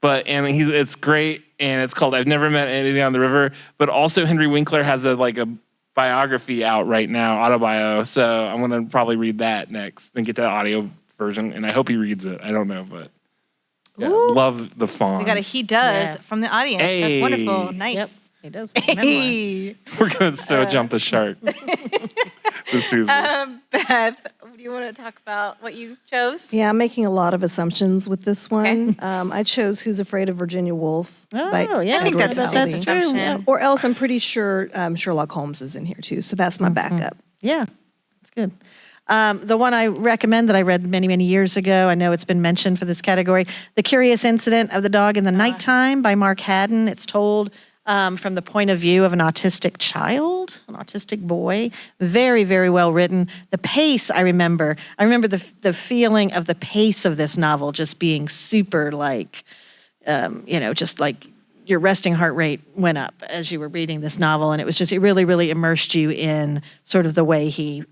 It's great, and it's called I've Never Met Anybody on the River. But also Henry Winkler has a biography out right now, autobio. So I'm gonna probably read that next and get that audio version. And I hope he reads it. I don't know, but yeah, love the Fawns. We got a he does Yeah. from the audience. Hey. That's wonderful. Nice. Yep, he does. have a memoir. Hey. We're gonna jump the shark. This season. Beth, what do you want to talk about what you chose? Yeah, I'm making a lot of assumptions with this one. I chose Who's Afraid of Virginia Woolf by I think Edward that's a safe Albee. assumption. Yeah. Or else I'm pretty sure Sherlock Holmes is in here too. So that's my backup. Yeah, that's good. The one I recommend that I read many, many years ago, I know it's been mentioned for this category, The Curious Incident of the Dog in the Nighttime by Mark Haddon. It's told from the point of view of an autistic child, an autistic boy. Very, very well written. The pace, I remember the feeling of the pace of this novel just being super like, just like your resting heart rate went up as you were reading this novel. And it really, really immersed you in sort of the way he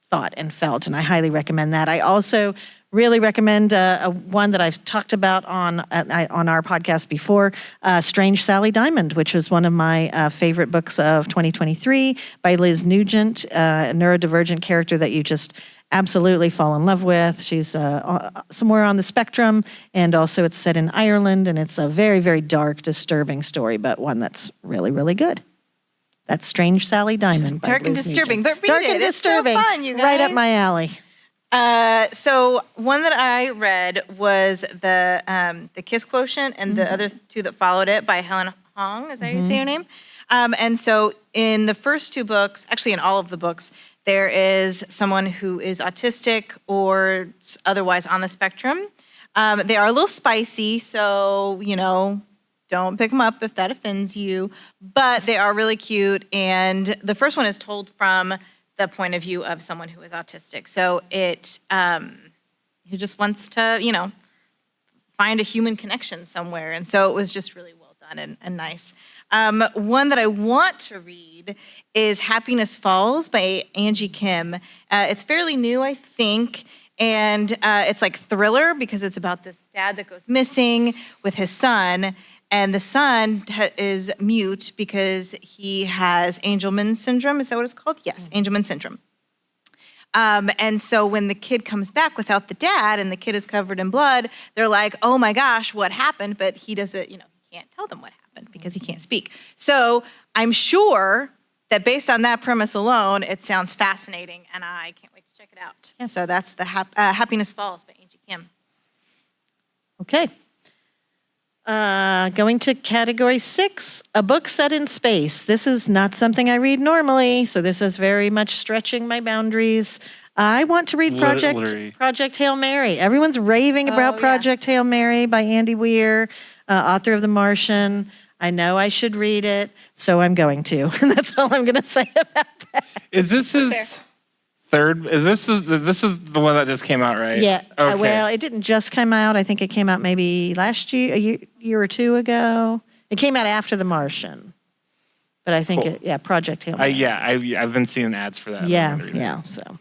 thought and felt, and I highly recommend that. I also really recommend one that I've talked about on our podcast before, Strange Sally Diamond, which was one of my favorite books of 2023 by Liz Nugent, a neurodivergent character that you just absolutely fall in love with. She's somewhere on the spectrum, and also it's set in Ireland, and it's a very, very dark, disturbing story, but one that's really, really good. That's Strange Sally Diamond. Dark and disturbing, but read Dark it. and It's so disturbing. fun, you guys. Right up my alley. So one that I read was the Kiss Quotient, and the other two that followed it by Helen Hong. Is that how you say her name? And so in the first two books, actually in all of the books, there is someone who is autistic or otherwise on the spectrum. They are a little spicy, so don't pick them up if that offends you, but they are really cute. And the first one is told from the point of view of someone who is autistic. So he just wants to, find a human connection somewhere. And so it was just really well done and nice. One that I want to read is Happiness Falls by Angie Kim. It's fairly new, I think. And it's like thriller because it's about this dad that goes missing with his son. And the son is mute because he has Angelman syndrome. Is that what it's called? Yes, Angelman syndrome. And so when the kid comes back without the dad and the kid is covered in blood, they're like, oh my gosh, what happened? But he doesn't, he can't tell them what happened because he can't speak. So I'm sure that based on that premise alone, it sounds fascinating, and I can't wait to check it out. Yeah. So that's the Happiness Falls by Angie Kim. Okay. Going to category 6, a book set in space. This is not something I read normally, so this is very much stretching my boundaries. I want to read Project Hail Mary. Everyone's raving about Project Hail Mary by Andy Weir, author of The Martian. I know I should read it, so I'm going to. And that's all I'm going to say about that. Is this his third? This is the one that just came out, right? Yeah. Okay. Well, it didn't just come out. I think it came out maybe last year, a year or two ago. It came out after The Martian. But I think, Project Hail Mary. I've been seeing ads for that. Yeah, so.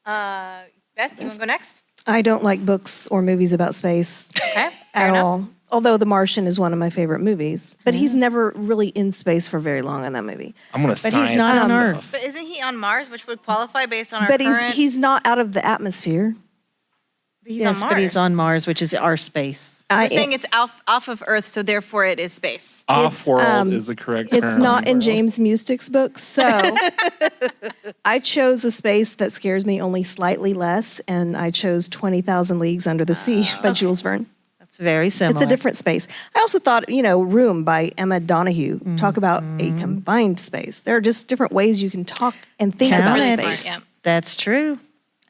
Beth, you want to go next? I don't like books or movies about space Okay. at all. Although The Martian is one of my favorite movies, but he's never really in space for very long in that movie. I'm going to But science he's not on stuff. Earth. But isn't he on Mars, which would qualify based on our But current... he's not out of the atmosphere. He's Yes, on Mars. but he's on Mars, which is our space. We're saying it's off of Earth, so therefore it is space. Off-world is the correct term. It's not in James Mustick's book, so I chose a space that scares me only slightly less, and I chose 20,000 Leagues Under the Sea by Jules Verne. It's very similar. It's a different space. I also thought, Room by Emma Donoghue, talk about a combined space. There are just different ways you can talk and think Count about it. space. Yeah. That's true.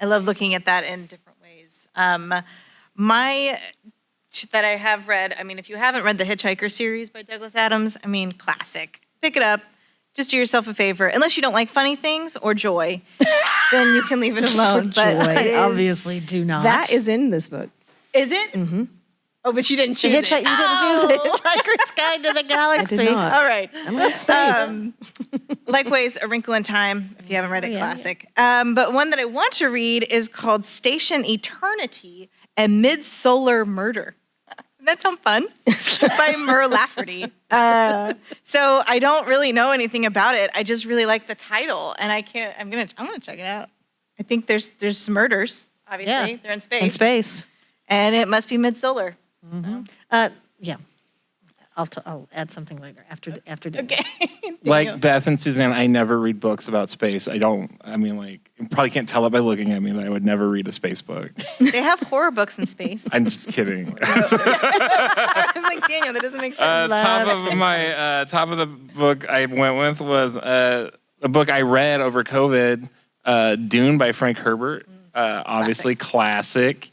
I love looking at that in different ways. That I have read, if you haven't read the Hitchhiker series by Douglas Adams, classic. Pick it up. Just do yourself a favor. Unless you don't like funny things or joy, then you can leave it alone. But I obviously do not. That is in this book. Is it? Mm-hmm. Oh, but you didn't choose it. You didn't choose the Hitchhiker's Guide to the Galaxy. I did not. All right. I like space. Likewise, A Wrinkle in Time, if you haven't read it, classic. But one that I want to read is called Station Eternity, A Mid-Solar Murder. That sounds fun. By Mur Lafferty. So I don't really know anything about it. I just really like the title, and I'm gonna check it out. I think there's some murders. Obviously, they're in space. In space. And it must be mid-solar. Mm-hmm. Yeah. I'll add something later after dinner. Okay. Like Beth and Suzanne, I never read books about space. You probably can't tell it by looking at me that I would never read a space book. They have horror books in space. I'm just kidding. I was like, Daniel, that doesn't make sense. Top of the book I went with was a book I read over COVID, Dune by Frank Herbert. Obviously classic.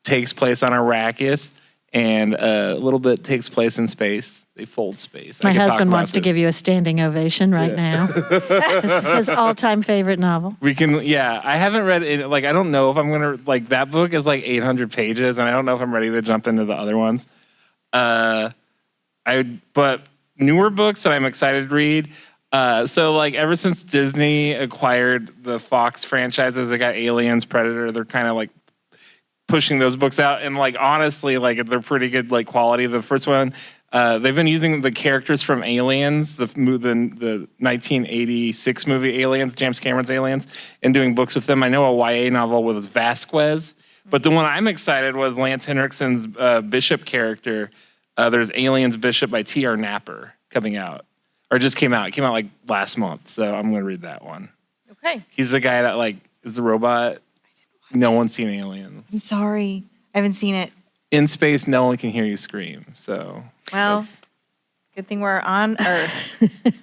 Takes place on Arrakis, and a little bit takes place in space. They fold space. My husband wants to give you a standing ovation right now. It's his all-time favorite novel. I haven't read it. I don't know if I'm going to, that book is 800 pages, and I don't know if I'm ready to jump into the other ones. But newer books that I'm excited to read. Ever since Disney acquired the Fox franchises, they got Aliens, Predator, they're kind of pushing those books out. And honestly, they're pretty good quality. The first one, they've been using the characters from Aliens, the 1986 movie Aliens, James Cameron's Aliens, and doing books with them. I know a YA novel with Vasquez, but the one I'm excited was Lance Henriksen's Bishop character. There's Aliens Bishop by T.R. Napper coming out. Or it just came out. It came out last month, so I'm going to read that one. Okay. He's the guy that is a robot. No one's seen Aliens. I'm sorry. I haven't seen it. In space, no one can hear you scream. So, well, good thing we're on Earth.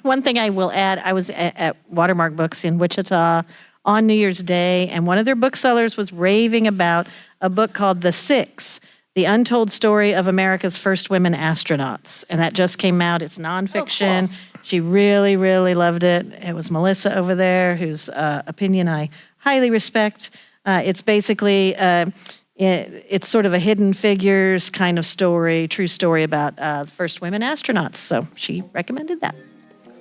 One thing I will add, I was at Watermark Books in Wichita on New Year's Day, and one of their booksellers was raving about a book called The Six, The Untold Story of America's First Women Astronauts. And that just came out. It's nonfiction. Oh, cool. She really, really loved it. It was Melissa over there, whose opinion I highly respect. It's basically, it's sort of a hidden figures kind of story, true story about first women astronauts. So she recommended that.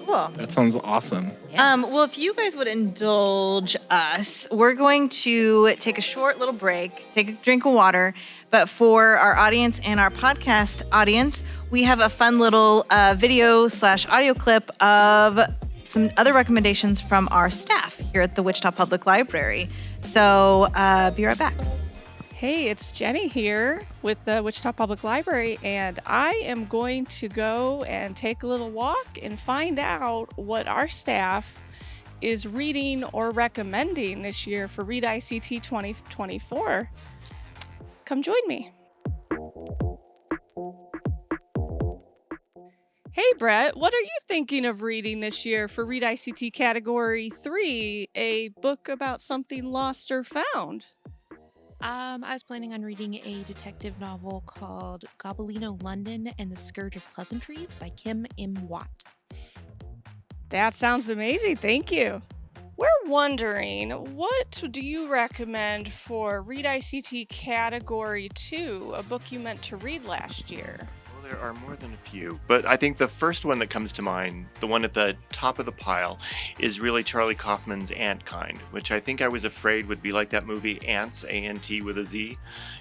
Cool. That sounds awesome. Yeah. Well, if you guys would indulge us, we're going to take a short little break, take a drink of water. But for our audience and our podcast audience, we have a fun little video/audio clip of some other recommendations from our staff here at the Wichita Public Library. So be right back. Hey, it's Jenny here with the Wichita Public Library, and I am going to go and take a little walk and find out what our staff is reading or recommending this year for ReadICT 2024. Come join me. Hey, Brett, what are you thinking of reading this year for ReadICT Category 3, a book about something lost or found? I was planning on reading a detective novel called Gobelino London and the Scourge of Pleasantries by Kim M. Watt. That sounds amazing. Thank you. We're wondering, what do you recommend for ReadICT Category 2, a book you meant to read last year? Well, there are more than a few, but I think the first one that comes to mind, the one at the top of the pile, is really Charlie Kaufman's Ant Kind, which I think I was afraid would be like that movie Ants, A-N-T with a Z,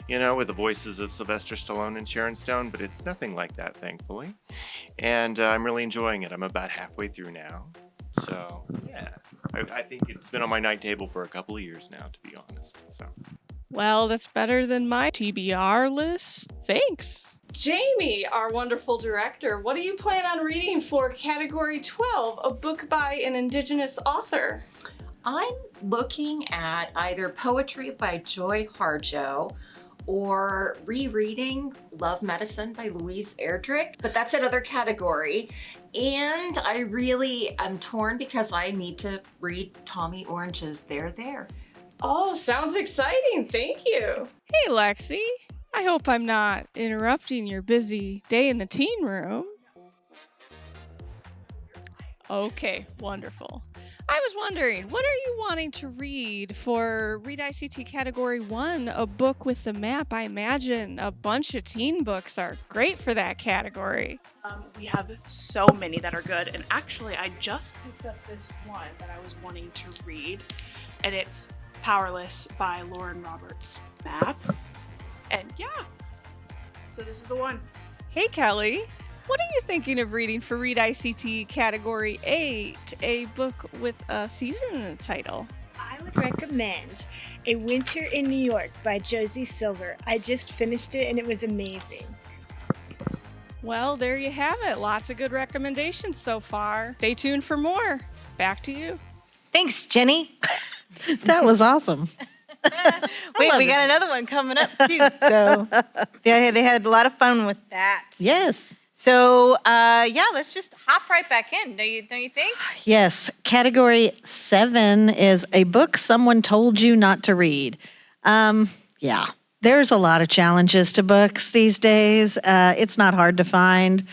you know, with the voices of Sylvester Stallone and Sharon Stone, but it's nothing like that, thankfully. And I'm really enjoying it. I'm about halfway through now. So, yeah, I think it's been on my night table for a couple of years now, to be honest. So, well, that's better than my TBR list. Thanks. Jamie, our wonderful director, what do you plan on reading for Category 12, a book by an indigenous author? I'm looking at either poetry by Joy Harjo or rereading Love Medicine by Louise Erdrich, but that's another category. And I really am torn because I need to read Tommy Orange's There, There. Oh, sounds exciting. Thank you. Hey, Lexi. I hope I'm not interrupting your busy day in the teen room. Okay, wonderful. I was wondering, what are you wanting to read for ReadICT Category 1, a book with a map? I imagine a bunch of teen books are great for that category. We have so many that are good, and actually I just picked up this one that I was wanting to read, and it's Powerless by Lauren Roberts Map. And yeah, so this is the one. Hey, Kelly. What are you thinking of reading for ReadICT Category 8, a book with a season in the title? I would recommend A Winter in New York by Josie Silver. I just finished it and it was amazing. Well, there you have it. Lots of good recommendations so far. Stay tuned for more. Back to you. Thanks, Jenny. That was awesome. Wait, we got another one coming up too. So yeah, they had a lot of fun with that. Yes. So yeah, let's just hop right back in. Don't you think? Yes. Category 7 is a book someone told you not to read. Yeah. There's a lot of challenges to books these days. It's not hard to find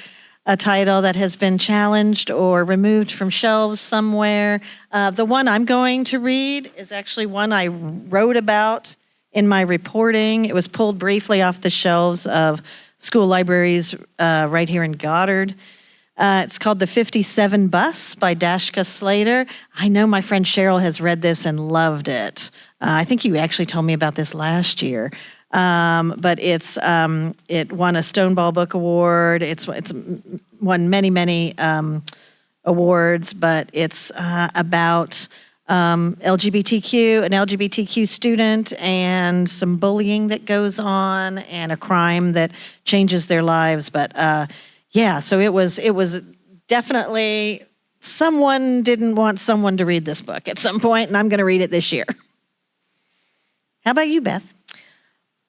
a title that has been challenged or removed from shelves somewhere. The one I'm going to read is actually one I wrote about in my reporting. It was pulled briefly off the shelves of school libraries right here in Goddard. It's called The 57 Bus by Dashka Slater. I know my friend Cheryl has read this and loved it. I think you actually told me about this last year. But it won a Stoneball Book Award. It's won many awards, but it's about LGBTQ, an LGBTQ student, and some bullying that goes on, and a crime that changes their lives. But yeah, so it was definitely someone didn't want someone to read this book at some point, and I'm going to read it this year. How about you, Beth?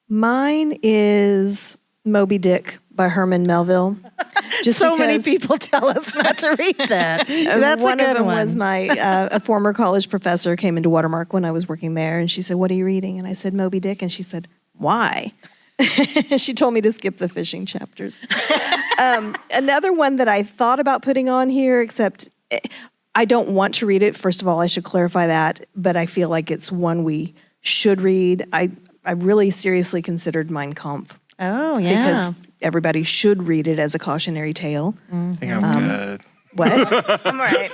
Mine is Moby Dick by Herman Melville. Just so many people tell us not to read that. That's one a good of them one. was my a former college professor came into Watermark when I was working there, and she said, "What are you reading?" And I said, "Moby Dick," and she said, "Why?" She told me to skip the fishing chapters. Another one that I thought about putting on here, except I don't want to read it. First of all, I should clarify that, but I feel like it's one we should read. I really seriously considered Mein Kampf. Oh, yeah. Because everybody should read it as a cautionary tale. I think I'm good. What? I'm all right.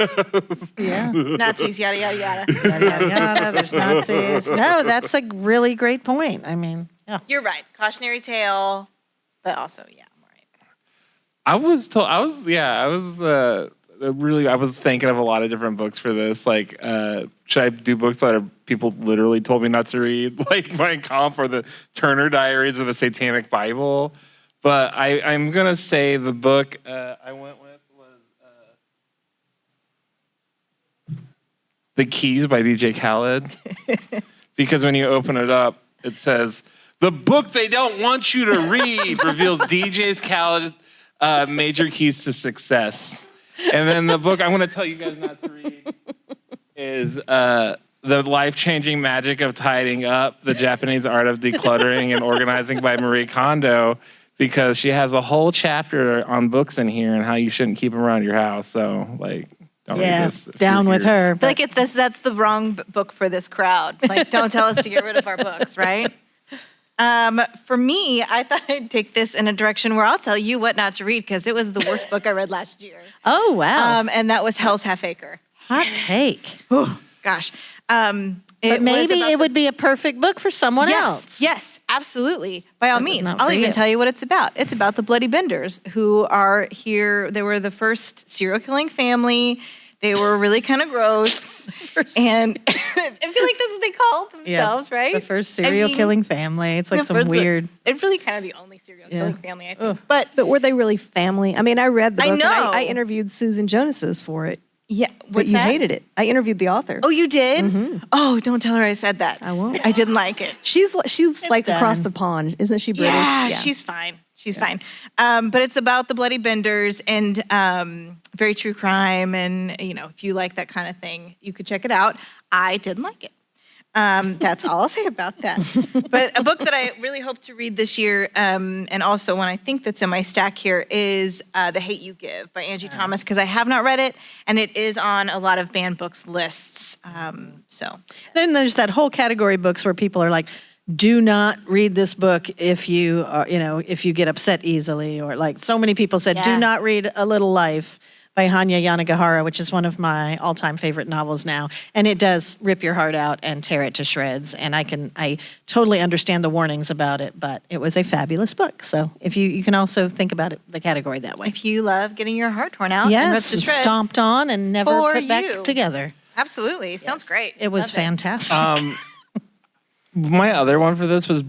Yeah. Nazis, yada yada yada. Yada, yada, yada. There's Nazis. No, that's a really great point. I mean, yeah. You're right. Cautionary tale, but also, yeah, I'm all right. I was thinking of a lot of different books for this. Like, should I do books that people literally told me not to read, like Mein Kampf or the Turner Diaries or the Satanic Bible? But I'm gonna say the book I went with was The Keys by DJ Khaled, because when you open it up, it says the book they don't want you to read reveals DJ's Khaled major keys to success. And then the book I'm going to tell you guys not to read is The Life-Changing Magic of Tidying Up, The Japanese Art of Decluttering and Organizing by Marie Kondo, because she has a whole chapter on books in here and how you shouldn't keep them around your house. So, like, don't read this. Down with her. I feel like that's the wrong book for this crowd. Like, don't tell us to get rid of our books, right? For me, I thought I'd take this in a direction where I'll tell you what not to read, because it was the worst book I read last year. Oh, wow. And that was Hell's Half Acre. Hot take. Oh, gosh. But maybe it would be a perfect book for someone else. Yes, absolutely. By all That was means. not I'll for even you. tell you what it's about. It's about the Bloody Benders, who are here. They were the first serial killing family. They were really kind of gross. And I feel like that's what they called themselves, right? The first serial killing family. It's like some weird. It's really kind of the only serial killing family, I think. But were they really family? I mean, I read the book. I know. And I interviewed Susan Jonas for it. Yeah, But you hated it. I interviewed the author. Oh, you did? Oh, don't tell her I said that. I won't. I didn't like it. She's like done. across the pond, isn't she British? Yeah, she's fine. She's fine. But it's about the Bloody Benders and very true crime. And, if you like that kind of thing, you could check it out. I didn't like it. That's all I'll say about that. But a book that I really hope to read this year, and also one I think that's in my stack here, is The Hate You Give by Angie Thomas, because I have not read it, and it is on a lot of banned books lists. Then there's that whole category of books where people are like, do not read this book if you are, if you get upset easily, or like so many people said, do not read A Little Life by Hanya Yanagihara, which is one of my all-time favorite novels now. And it does rip your heart out and tear it to shreds. And I totally understand the warnings about it, but it was a fabulous book. So if you can also think about it, the category that way. If you love getting your heart torn out and ripped Yes, to and shreds, stomped on and never for put you. back together. Absolutely. Sounds great. It was Love fantastic. My other one for this was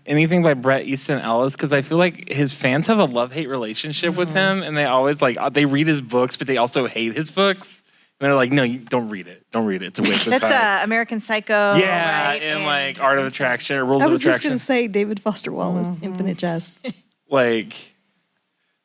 anything by Bret Easton Ellis, because I feel like his fans have a love-hate relationship with him, and they always they read his books, but they also hate his books. And they're like, no, you don't read it. Don't read it. It's a waste of time. That's American Psycho. Yeah, right? and like Art of Attraction, or Rules I of was just Attraction. going to say David Foster Wallace, Infinite Jest. Like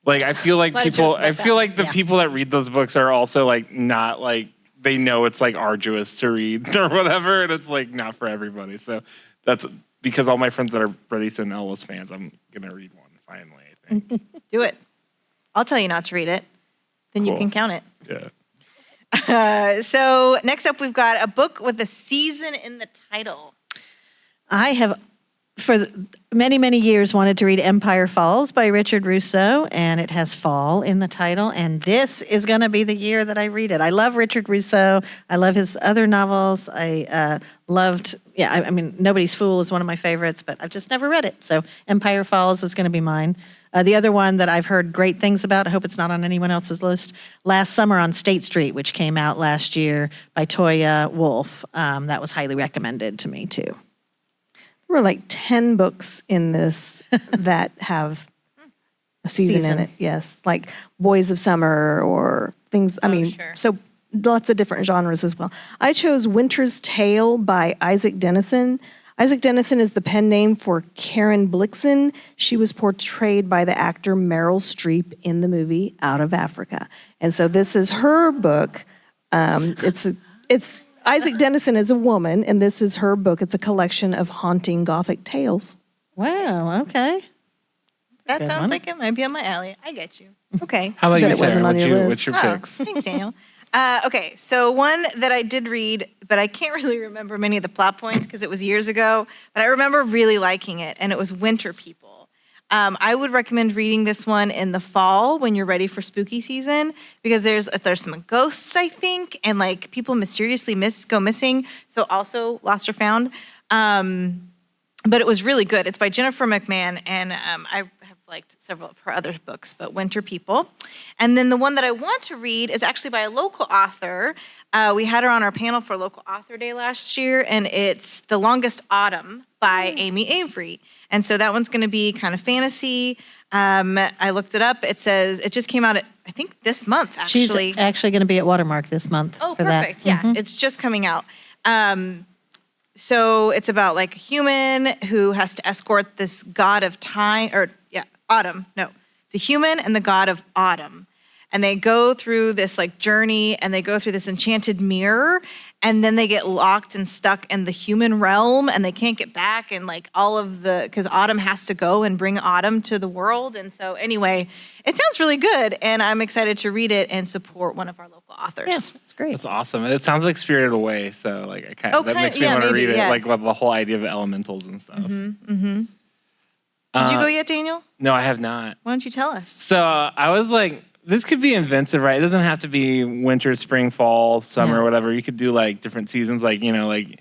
I feel like people. I feel like the people that read those books are also like not like they know it's like arduous to read or whatever, and it's like not for everybody. So that's because all my friends that are Bret Easton Ellis fans, I'm gonna read one finally. I think. Do it. I'll tell you not to read it. Then you can count it. Yeah. So next up, we've got a book with a season in the title. I have, for many, many years, wanted to read Empire Falls by Richard Russo, and it has fall in the title, and this is going to be the year that I read it. I love Richard Russo. I love his other novels. I loved, I mean, Nobody's Fool is one of my favorites, but I've just never read it. So Empire Falls is going to be mine. The other one that I've heard great things about, I hope it's not on anyone else's list, Last Summer on State Street, which came out last year by Toya Wolf. That was highly recommended to me, too. There were like 10 books in this that have a season in it. Yes, like Boys of Summer or things. I mean, so lots of different genres as well. I chose Winter's Tale by Isaac Dennison. Isaac Dennison is the pen name for Karen Blixen. She was portrayed by the actor Meryl Streep in the movie Out of Africa. And so this is her book. It's Isaac Dennison is a woman, and this is her book. It's a collection of haunting Gothic tales. Wow, okay. That Good sounds one. like it might be on my alley. I get you. Okay. How about That you, it wasn't Sarah? on your What's your Oh, picks? thanks, Daniel. Okay, so one that I did read, but I can't really remember many of the plot points because it was years ago, but I remember really liking it, and it was Winter People. I would recommend reading this one in the fall when you're ready for spooky season because there's some ghosts, I think, and like people mysteriously go missing, so also lost or found. But it was really good. It's by Jennifer McMahon, and I have liked several of her other books, but Winter People. And then the one that I want to read is actually by a local author. We had her on our panel for Local Author Day last year, and it's The Longest Autumn by Amy Avery. And so that one's going to be kind of fantasy. I looked it up. It says it just came out, I think, this month, actually. She's actually going to be at Watermark this month Oh, for perfect. that. Yeah, it's just coming out. So it's about like a human who has to escort this god of time, autumn. No, it's a human and the god of autumn. And they go through this like journey and they go through this enchanted mirror and then they get locked and stuck in the human realm and they can't get back and like because autumn has to go and bring autumn to the world. And so anyway, it sounds really good and I'm excited to read it and support one of our local authors. Yeah, that's great. That's awesome. It sounds like Spirited Away, so like that makes me want to read it, like with the whole idea of elementals and stuff. Did you go yet, Daniel? No, I have not. Why don't you tell us? So I was like, this could be inventive, right? It doesn't have to be winter, spring, fall, summer, whatever. You could do like different seasons, like, if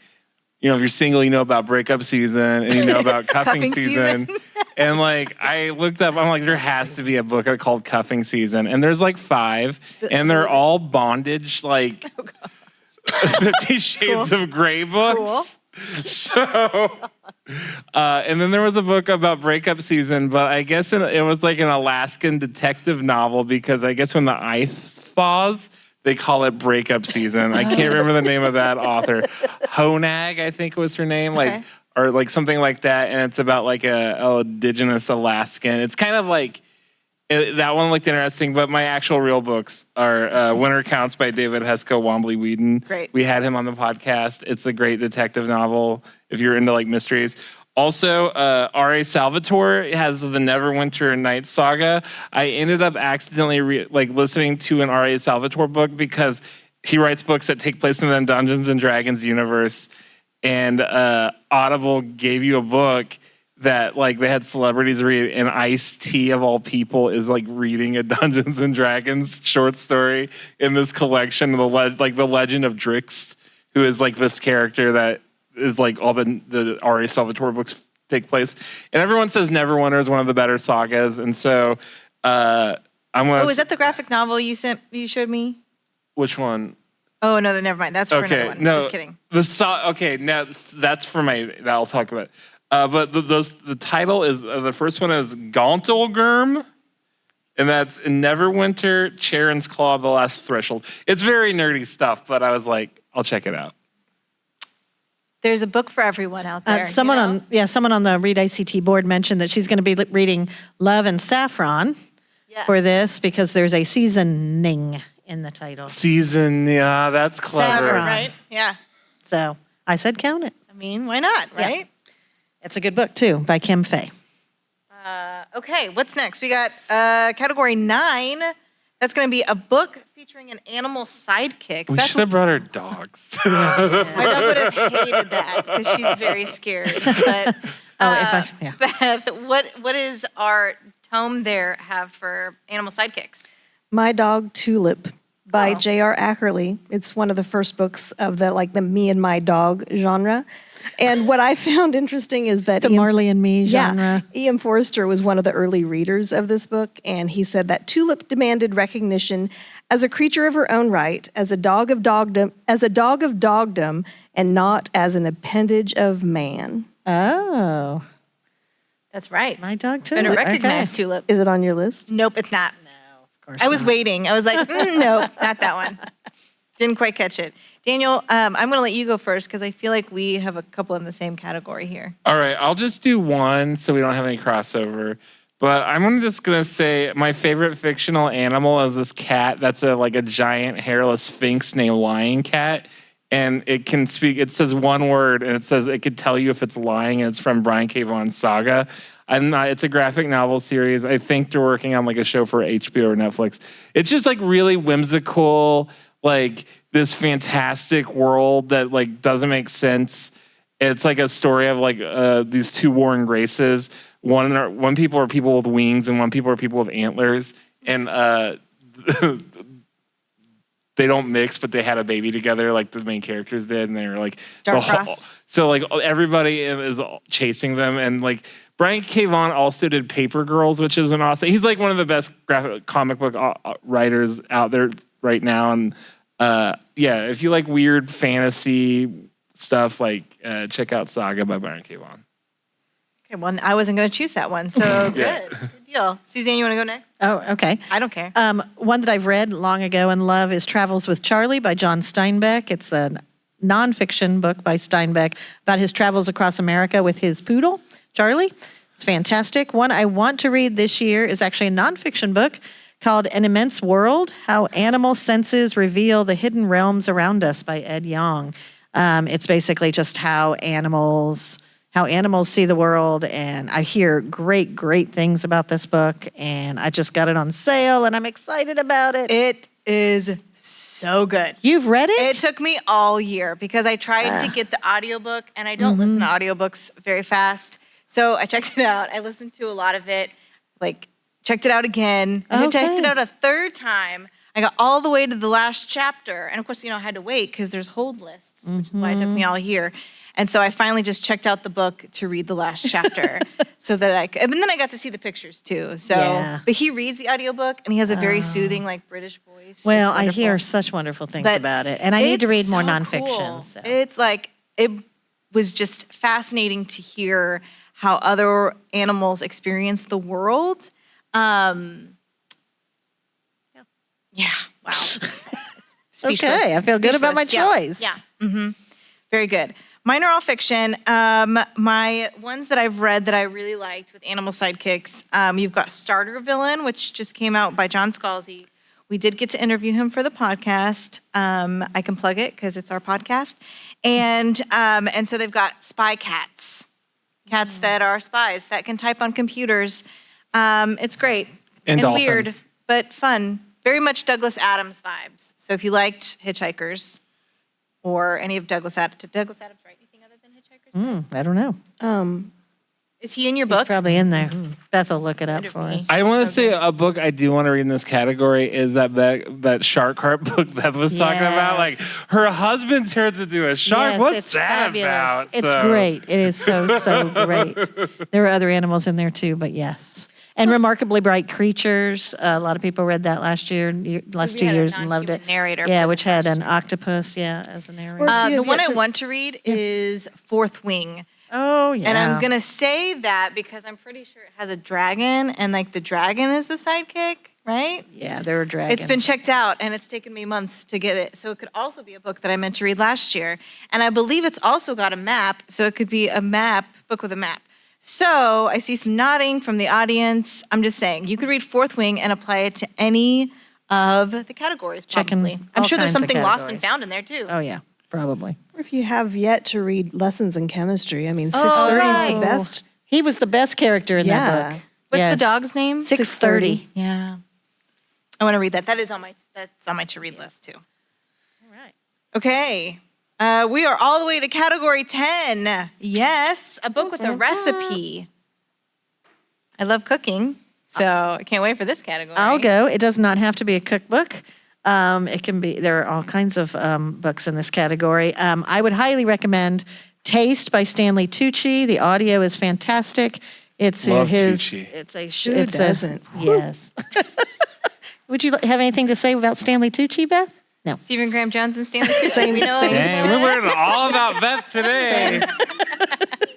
you're single, you know about breakup season and you know about cuffing season. And like, I looked up, I'm like, there has to be a book called Cuffing Season. And there's like 5 and they're all bondage, like 50 Shades of Grey books. So, and then there was a book about breakup season, but I guess it was like an Alaskan detective novel because I guess when the ice thaws, they call it breakup season. I can't remember the name of that author. Honag, I think was her name, or like something like that. And it's about like a indigenous Alaskan. It's kind of like, that one looked interesting, but my actual real books are Winter Counts by David Hesko Wombly Whedon. Great. We had him on the podcast. It's a great detective novel if you're into like mysteries. Also, R.A. Salvatore has the Neverwinter Nights saga. I ended up accidentally listening to an R.A. Salvatore book because he writes books that take place in the Dungeons and Dragons universe, and Audible gave you a book that like they had celebrities read, and Ice-T of all people is like reading a Dungeons and Dragons short story in this collection, the Legend of Drix, who is like this character that is like all the R.A. Salvatore books take place. And everyone says Neverwinter is one of the better sagas, and so I'm gonna. Oh, is that the graphic novel you showed me? Which one? Oh, no, never mind. That's for another one. No, Just kidding. Okay, now that's for that I'll talk about. But the title is, the first one is Gauntlgurm, and that's Neverwinter, Charon's Claw, The Last Threshold. It's very nerdy stuff, but I was like, I'll check it out. There's a book for everyone out there. Someone on the ReadICT board mentioned that she's going to be reading Love and Saffron for this because there's a seasoning in the title. Yeah, that's clever. Saffron. Right? Yeah. So I said count it. I mean, why not, right? Yeah. It's a good book, too, by Kim Fay. Okay, what's next? We got category 9. That's going to be a book featuring an animal sidekick. We should have brought our dogs. My dog would have hated that because she's very scared. But Beth, what is our tome there have for animal sidekicks? My Dog Tulip by J.R. Ackerley. It's one of the first books of the me and my dog genre. And what I found interesting is that The Marley and Me genre. Yeah, E.M. Forster was one of the early readers of this book, and he said that Tulip demanded recognition as a creature of her own right, as a dog of dogdom, and not as an appendage of man. Oh. That's right. My Dog too. Better recognize Tulip. Is it on your list? Nope, it's not. No, of course I was waiting. I was like, no, not that one. Didn't quite catch it. Daniel, I'm going to let you go first because I feel like we have a couple in the same category here. All right, I'll just do one so we don't have any crossover. But I'm just going to say my favorite fictional animal is this cat that's a giant hairless sphinx named Lying Cat. And it can speak, it says one word, and it says it could tell you if it's lying, and it's from Brian K. Vaughan's Saga. It's a graphic novel series. I think they're working on a show for HBO or Netflix. It's just really whimsical, this fantastic world that doesn't make sense. It's a story of these two warring races. One people are people with wings, and one people are people with antlers. And they don't mix, but they had a baby together, the main characters did, and they were Star-crossed. So everybody is chasing them, and Brian K. Vaughan also did Paper Girls, which is an awesome. He's one of the best graphic comic book writers out there right now, and if you like weird fantasy stuff, check out Saga by Brian K. Vaughan. Okay, well, I wasn't going to choose that one, so good. Good deal. Suzanne, you want to go next? Oh, okay. I don't care. One that I've read long ago and love is Travels with Charlie by John Steinbeck. It's a nonfiction book by Steinbeck about his travels across America with his poodle, Charlie. It's fantastic. One I want to read this year is actually a nonfiction book called An Immense World, How Animal Senses Reveal the Hidden Realms Around Us by Ed Yong. It's basically just how animals see the world, and I hear great things about this book, and I just got it on sale, and I'm excited about it. It is so good. You've read it? It took me all year because I tried to get the audiobook, and I don't listen to audiobooks very fast. So I checked it out. I listened to a lot of it, checked it out again, and I checked it out a third time. I got all the way to the last chapter, and of course, I had to wait because there's hold lists, which is why it took me all year. And so I finally just checked out the book to read the last chapter so that I could, and then I got to see the pictures too. So, But he reads the audiobook and he has a very soothing, British voice. Well, I hear such wonderful things about it, and I need to read more nonfiction. Cool. So. It's it was just fascinating to hear how other animals experience the world. Yeah. Wow. Speechless. Okay, I feel good about my choice. Yeah. Mm-hmm. Very good. Mine are all fiction. My ones that I've read that I really liked with animal sidekicks, you've got Starter Villain, which just came out by John Scalzi. We did get to interview him for the podcast. I can plug it because it's our podcast. And so they've got spy cats that are spies that can type on computers. It's great and weird, but fun. Very much Douglas Adams vibes. So if you liked Hitchhikers or any of Douglas Adams write anything other than Hitchhikers? I don't know. Is he in your book? He's probably in there. Beth will look it up for us. I want to say a book I do want to read in this category is that Shark Heart book Beth was talking about. Her husband's here to do a shark. Yes, What's it's that fabulous. about? It's great. It is so great. There are other animals in there too, but yes. And Remarkably Bright Creatures. A lot of people read that last 2 years and loved it. Narrator. Yeah, which had an octopus, as a narrator. The one I want to read is Fourth Wing. Oh, yeah. And I'm going to say that because I'm pretty sure it has a dragon, and like the dragon is the sidekick, right? Yeah, there were dragons. It's been checked out, and it's taken me months to get it. So it could also be a book that I meant to read last year. And I believe it's also got a map, so it could be a book with a map. So I see some nodding from the audience. I'm just saying, you could read Fourth Wing and apply it to any of the categories, probably. I'm sure there's something lost and found in there, too. Oh, yeah, probably. Or if you have yet to read Lessons in Chemistry, I mean, 630 is the best. He was the best character in that book. What's the dog's name? 630. Yeah. I want to read that. That's on my to-read list, too. All right. Okay. We are all the way to category 10. Yes, a book with a recipe. I love cooking, so I can't wait for this category. I'll go. It does not have to be a cookbook. It can be, there are all kinds of books in this category. I would highly recommend Taste by Stanley Tucci. The audio is fantastic. It's Love his, Tucci. it's a, Who it's doesn't? yes. Would you have anything to say about Stanley Tucci, Beth? No. Stephen Graham Jones and Stanley Tucci. Same- We know same. Dang, we're learning all about Beth today.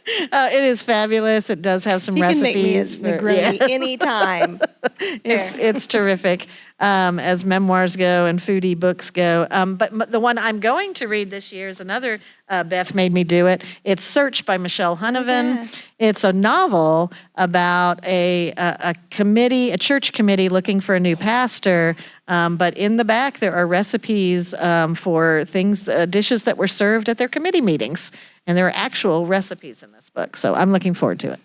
It is fabulous. It does have some You can recipes. make me a for- Negroni anytime. It's terrific as memoirs go and foodie books go. But the one I'm going to read this year is another, Beth made me do it. It's Search by Michelle Hunovan. It's a novel about a church committee looking for a new pastor. But in the back, there are recipes for dishes that were served at their committee meetings. And there are actual recipes in this book. So I'm looking forward to it.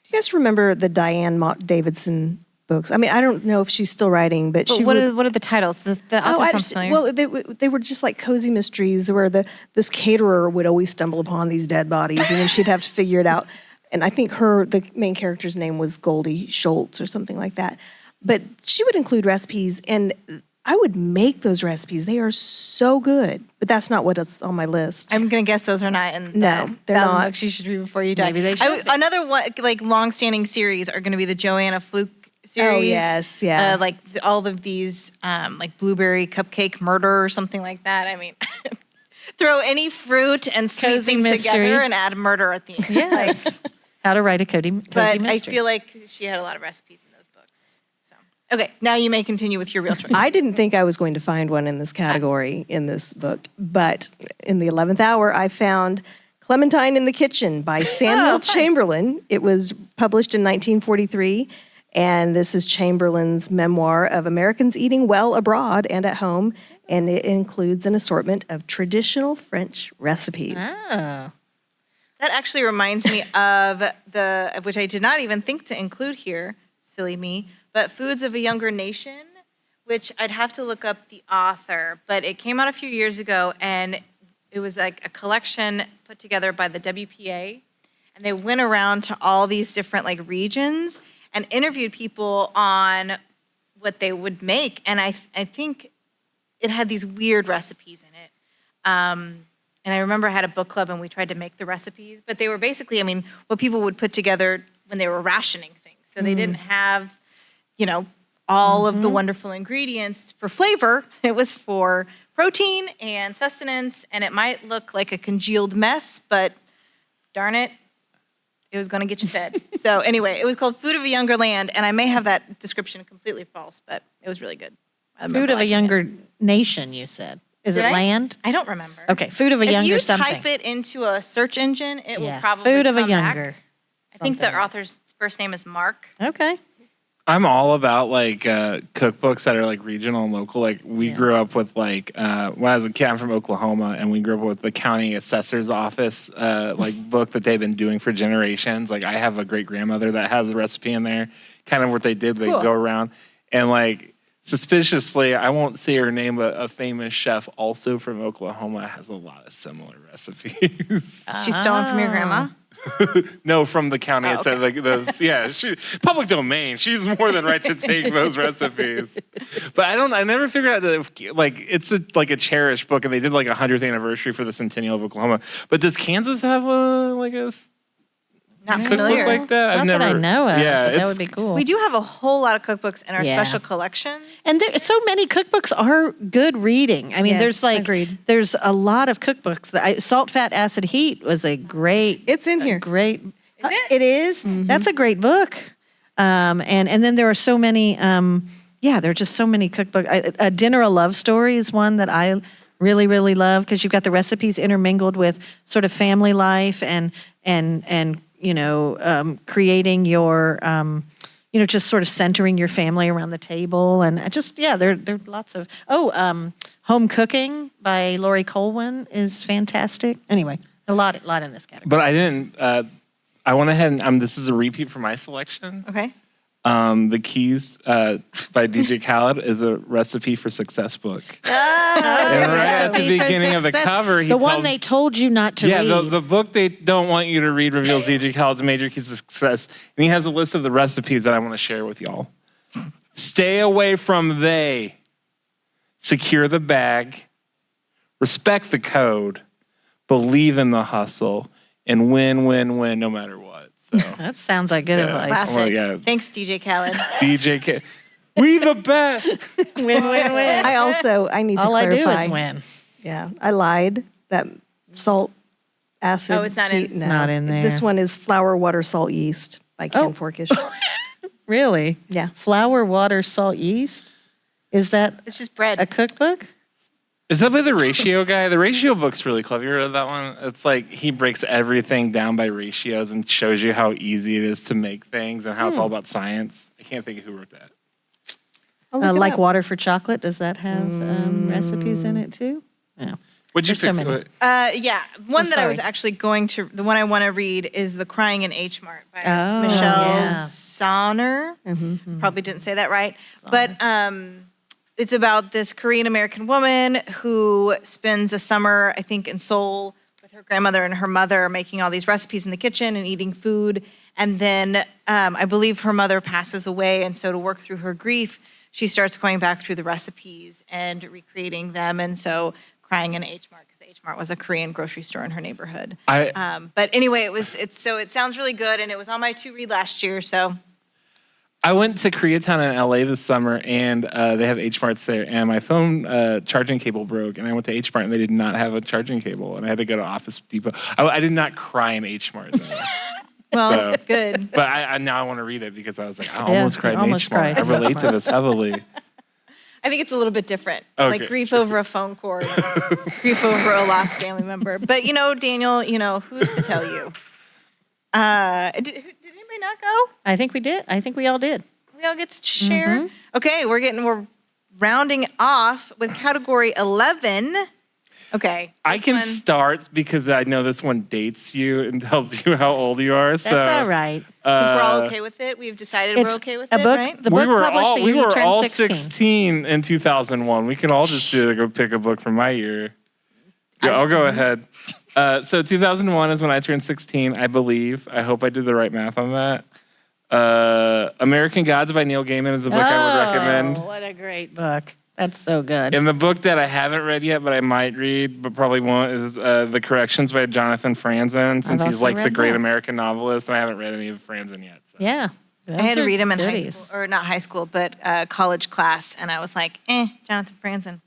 Do you guys remember the Diane Mott Davidson books? I mean, I don't know if she's still writing, but she what are the titles? The author sounds familiar. well, they were just like cozy mysteries where this caterer would always stumble upon these dead bodies, and then she'd have to figure it out. And I think the main character's name was Goldie Schultz or something like that. But she would include recipes, and I would make those recipes. They are so good, but that's not what's on my list. I'm going to guess those are not in No, the they're 1,000 not. books you should read before you die. Maybe they should be. Another one, like long-standing series are going to be the Joanna Fluke series. Oh, yes, yeah. Like all of these, like blueberry cupcake murder or something like that. I mean, throw any fruit and sweet Cozy thing mystery. together and add murder at the end. Yes. How to write a cozy mystery. But I feel like she had a lot of recipes in those books. So okay, now you may continue with your real choice. I didn't think I was going to find one in this category in this book, but in the 11th hour, I found Clementine in the Kitchen by Samuel Chamberlain. It was published in 1943, and this is Chamberlain's memoir of Americans eating well abroad and at home, and it includes an assortment of traditional French recipes. Oh. That actually reminds me of which I did not even think to include here, silly me, but Foods of a Younger Nation, which I'd have to look up the author, but it came out a few years ago, and it was like a collection put together by the WPA, and they went around to all these different like regions and interviewed people on what they would make, and I think it had these weird recipes in it. And I remember I had a book club and we tried to make the recipes, but they were basically, I mean, what people would put together when they were rationing things. So they didn't have, all of the wonderful ingredients for flavor. It was for protein and sustenance, and it might look like a congealed mess, but darn it, it was going to get you fed. So anyway, it was called Food of a Younger Land, and I may have that description completely false, but it was really good. I remember Food of a liking it. Younger Nation, you said. Is Did it I? land? I don't remember. Okay, Food of a Younger If you something. type it into a search engine, it will Yeah, probably Food of a come back. Younger. I think the something. author's first name is Mark. Okay. I'm all about like cookbooks that are like regional and local. Like we grew up with like when I was a kid, I'm from Oklahoma, and we grew up with the county assessor's office like book that they've been doing for generations. Like I have a great grandmother that has a recipe in there. Kind of what they did, they go around and like suspiciously, I won't say her name, but a famous chef also from Oklahoma has a lot of similar recipes. She's stolen from your grandma. No, from the county. I said like those. Yeah, public domain. She's more than right to take those recipes. But I never figured out that like it's a cherished book, and they did like 100th anniversary for the centennial of Oklahoma. But does Kansas have a Not cookbook familiar. like that? I've Not that I never. know of. Yeah, but that would be cool. We do have a whole lot of cookbooks in our Yeah. special collection. And so many cookbooks are good reading. I mean, Yes, agreed. there's a lot of cookbooks. Salt, Fat, Acid, Heat was a great. It's in here. Great. It is. That's a great book. And then there are so many. There are just so many cookbooks. A Dinner, a Love Story is one that I really, really love because you've got the recipes intermingled with sort of family life and creating your, just sort of centering your family around the table. And there are lots of, Home Cooking by Lori Colwin is fantastic. Anyway, a lot in this category. But I didn't. I went ahead and this is a repeat for my selection. Okay. The Keys by DJ Khaled is a recipe for success book. And right at the Recipe for beginning of the Success. cover, he the one tells- they told you not to read. Yeah, the book they don't want you to read reveals DJ Khaled's major keys to success. And he has a list of the recipes that I want to share with y'all. Stay away from they. Secure the bag. Respect the code. Believe in the hustle. And win, win, win, no matter what. So, That sounds like good advice. Classic. yeah. Thanks, DJ Khaled. DJ Khaled. We the best. Win, win, win. I need to All I clarify. do is win. Yeah, I lied. That salt, acid. Oh, it's not in- heat, it's no. not in there. This one is Flour, Water, Salt, Yeast by Ken Forkish. Really? Yeah. Flour, water, salt, yeast? Is that It's just bread. a cookbook? Is that by the ratio guy? The ratio book's really clever. You read that one? It's like he breaks everything down by ratios and shows you how easy it is to make things and how it's all about science. I can't think of who wrote that. I'll look it Like up. Water for Chocolate, does that have recipes in it too? No. Would you There's so pick? many. One that I was sorry. actually the one I want to read is The Crying in H Mart by Oh, Michelle yeah. Sonner. Probably didn't say that right. But it's about this Korean American woman who spends a summer, I think, in Seoul with her grandmother and her mother making all these recipes in the kitchen and eating food. And then I believe her mother passes away. And so to work through her grief, she starts going back through the recipes and recreating them. And so Crying in H Mart, because H Mart was a Korean grocery store in her neighborhood. But anyway, it sounds really good, and it was on my to read last year. So I went to Koreatown in LA this summer, and they have H Marts there. And my phone charging cable broke, and I went to H Mart, and they did not have a charging cable, and I had to go to Office Depot. I did not cry in H Mart. well, So- good. But I now I want to read it because I was like, I Yeah, almost cried in almost H Mart. cried I in relate H to this heavily. I think it's a little bit different, Okay. like grief over a phone cord, grief over a lost family member. But Daniel, who's to tell you? Did anybody not go? I think we did. I think we all did. We all get to share. Okay, we're rounding off with category 11. Okay, I this can one- start because I know this one dates you and tells you how old you are. That's So all right. I think we're all okay with it. We've decided we're okay with a it, book. right? The book published the year we you were turned all 16. 16 in 2001. We can all just go pick a book from my year. Yeah, I'll go ahead. So 2001 is when I turned 16, I believe. I hope I did the right math on that. American Gods by Neil Gaiman is a book I would recommend. What a great book. That's so good. And the book that I haven't read yet, but I might read, but probably won't, is The Corrections by Jonathan Franzen, since he's also like the read great that. American novelist, and I haven't read any of Franzen yet. So. Yeah. I had to Those read are them in high goodies. school, or not high school, but college class, and I was like, Jonathan Franzen.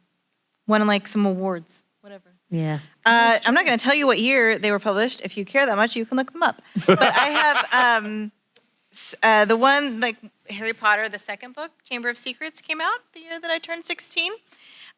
Won like some awards, whatever. Yeah. I'm not going to tell you what year they were published. If you care that much, you can look them up. But I have the one, like Harry Potter, the second book, Chamber of Secrets, came out the year that I turned 16.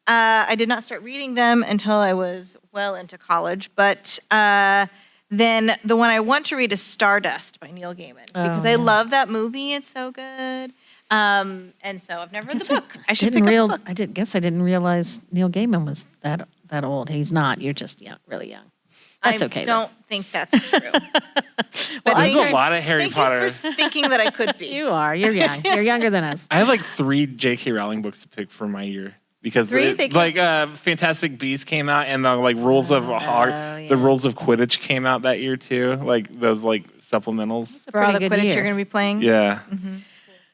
I did not start reading them until I was well into college. But then the one I want to read is Stardust by Neil Gaiman, because I love that movie. It's so good. And so I've never read the book. I should pick up the book. I didn't realize Neil Gaiman was that old. He's not. You're just young, really young. That's okay. I don't think that's true. But There's a lot of Harry thank Potter. you for thinking that I could be. You are. You're young. You're younger than us. I had like 3 J.K. Rowling books to pick for my year because Fantastic Beasts came out, and the rules of the rules of Quidditch came out that year too. Like those supplementals. For all the pretty good Quidditch year. you're going to be playing. Yeah.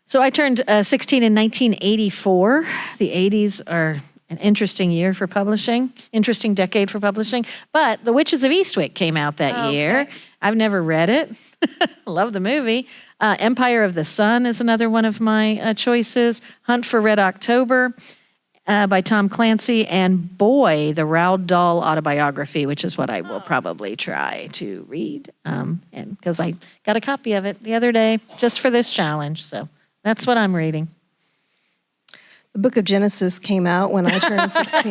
So I turned 16 in 1984. The 80s are an interesting year for publishing, interesting decade for publishing. But The Witches of Eastwick came out that year. I've never read it. Love the movie. Empire of the Sun is another one of my choices. Hunt for Red October by Tom Clancy. And Boy, the Roald Dahl autobiography, which is what I will probably try to read. And because I got a copy of it the other day just for this challenge. So that's what I'm reading. The book of Genesis came out when I turned 16.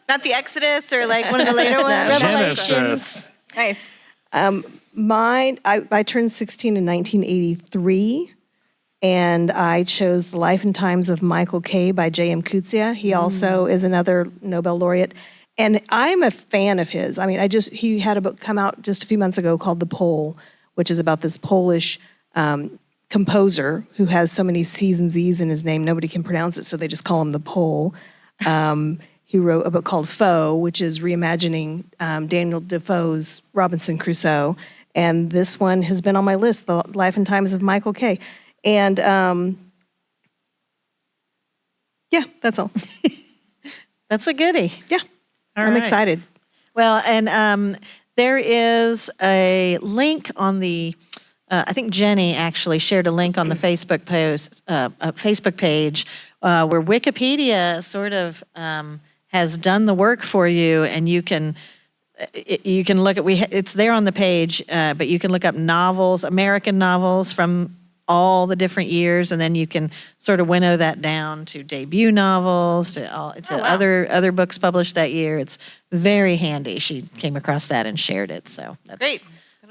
Not the Exodus or like one of the later ones? Genesis. Nice. I turned 16 in 1983, and I chose The Life and Times of Michael Kay by J.M. Coetzee. He also is another Nobel laureate. And I'm a fan of his. I mean, he had a book come out just a few months ago called The Pole, which is about this Polish composer who has so many C's and Z's in his name, nobody can pronounce it, so they just call him the Pole. He wrote a book called Foe, which is reimagining Daniel Defoe's Robinson Crusoe. And this one has been on my list, The Life and Times of Michael Kay. And yeah, that's all. That's a goodie. Yeah, I'm excited. Well, and there is a link on the, I think Jenny actually shared a link on the Facebook page where Wikipedia sort of has done the work for you, and you can look at it's there on the page, but you can look up novels, American novels from all the different years, and then you can sort of winnow that down to debut novels, to other books published that year. It's very handy. She came across that and shared it, so that's Great.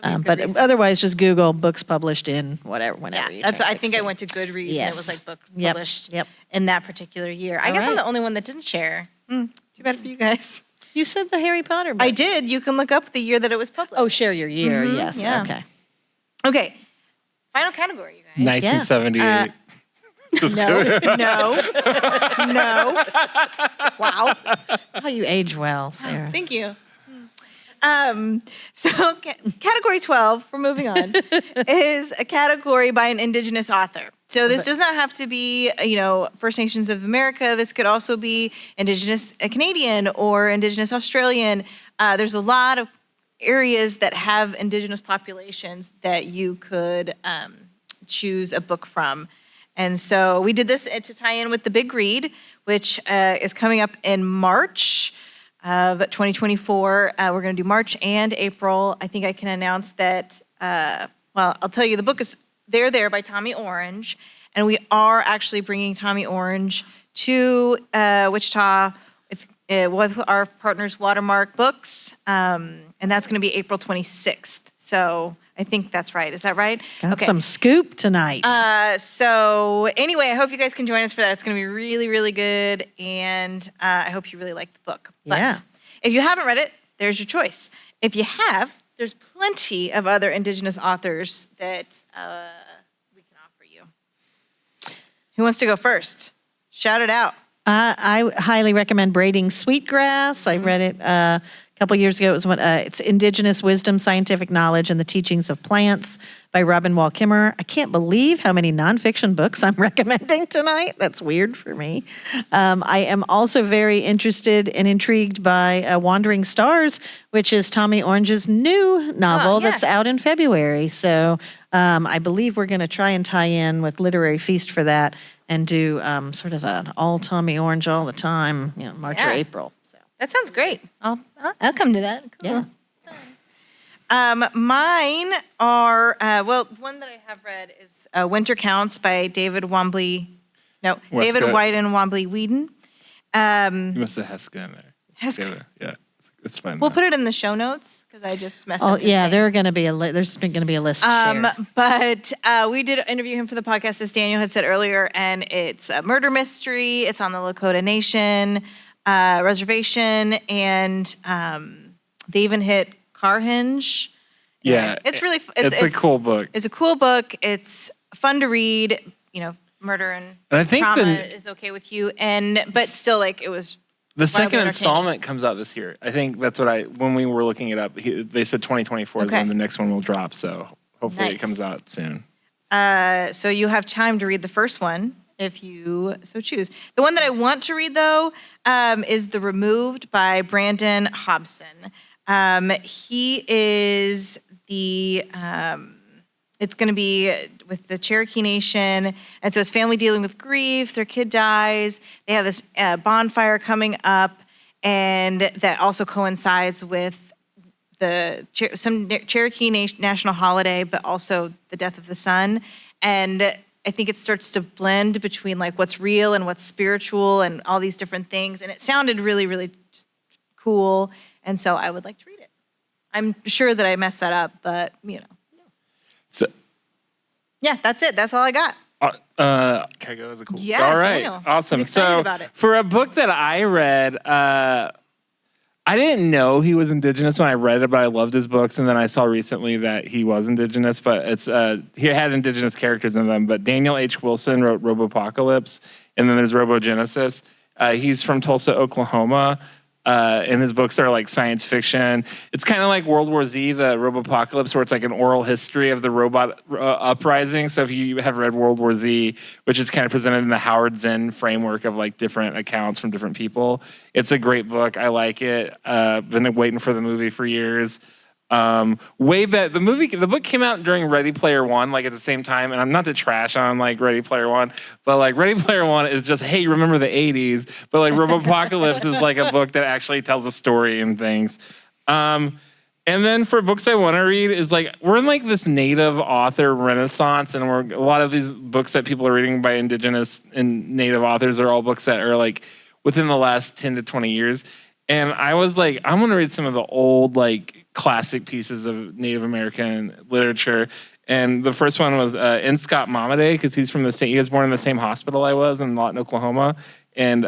But otherwise, just Google books published in whatever, whenever you That's. turn I think I 16. went to Goodreads and it was like book Yep. published Yep. in that particular year. I guess I'm the only one that didn't share. Too bad for you guys. You said the Harry Potter book. I did. You can look up the year that it was published. Oh, share your year. Yes. yeah. Okay. Okay. Final category, you guys. 1978. Just kidding. No. Wow. Oh, you age well, Sarah. Thank you. So category 12, we're moving on, is a category by an indigenous author. So this does not have to be, First Nations of America. This could also be indigenous Canadian or indigenous Australian. There's a lot of areas that have indigenous populations that you could choose a book from. And so we did this to tie in with the Big Read, which is coming up in March of 2024. We're going to do March and April. I think I can announce that, I'll tell you, the book is There by Tommy Orange. And we are actually bringing Tommy Orange to Wichita with our partners Watermark Books. And that's going to be April 26th. So I think that's right. Is that right? Got some scoop tonight. So anyway, I hope you guys can join us for that. It's going to be really, really good. And I hope you really like the book. But if you haven't read it, there's your choice. If you have, there's plenty of other indigenous authors that we can offer you. Who wants to go first? Shout it out. I highly recommend Braiding Sweetgrass. I read it a couple years ago. It was it's Indigenous Wisdom, Scientific Knowledge, and the Teachings of Plants by Robin Wall Kimmerer. I can't believe how many nonfiction books I'm recommending tonight. That's weird for me. I am also very interested and intrigued by Wandering Stars, which is Tommy Orange's new novel that's out in February. So I believe we're going to try and tie in with Literary Feast for that and do sort of an all Tommy Orange all the time, March or April. So that sounds great. I'll come to that. Cool. Yeah. Mine are, one that I have read is Winter Counts by David White and Wombly Whedon. You must have Heska in there. Heska. Yeah, it's fine. We'll put it in the show notes because I just messed up. Yeah, there's going to be a list shared. But we did interview him for the podcast, as Daniel had said earlier, and it's a murder mystery. It's on the Lakota Nation reservation, and they even hit Carhenge. Yeah, it's really it's a cool book. It's a cool book. It's fun to read. Murder and I think trauma is okay with you, but still, it was. The second installment comes out this year. I think that's what when we were looking it up, they said 2024 is when the next one will drop. So hopefully it comes out soon. So you have time to read the first one, if you so choose. The one that I want to read, though, is The Removed by Brandon Hobson. He is the, it's going to be with the Cherokee Nation, and so his family dealing with grief, their kid dies, they have this bonfire coming up, and that also coincides with some Cherokee national holiday, but also the death of the sun. And I think it starts to blend between like what's real and what's spiritual and all these different things. And it sounded really, really just cool. And so I would like to read it. I'm sure that I messed that up, but So, yeah, that's it. That's all I got. can I go as a cool? Yeah, all right, Daniel. awesome. He's excited So about it. for a book that I read, I didn't know he was indigenous when I read it, but I loved his books. And then I saw recently that he was indigenous, but it's he had indigenous characters in them. But Daniel H. Wilson wrote Robopocalypse, and then there's Robogenesis. He's from Tulsa, Oklahoma. And his books are like science fiction. It's kind of like World War Z, the Robopocalypse, where it's like an oral history of the robot uprising. So if you have read World War Z, which is kind of presented in the Howard Zinn framework of like different accounts from different people, it's a great book. I like it. Been waiting for the movie for years. The book came out during Ready Player One, like at the same time, and I'm not to trash on like Ready Player One, but like Ready Player One is just, hey, remember the 80s, but like Robopocalypse is like a book that actually tells a story and things. And then for books I want to read is like, we're in like this native author renaissance, and a lot of these books that people are reading by indigenous and native authors are all books that are like within the last 10 to 20 years. And I was like, I'm going to read some of the old like classic pieces of Native American literature. And the first one was N. Scott Momaday, because he was born in the same hospital I was in Lawton, Oklahoma. And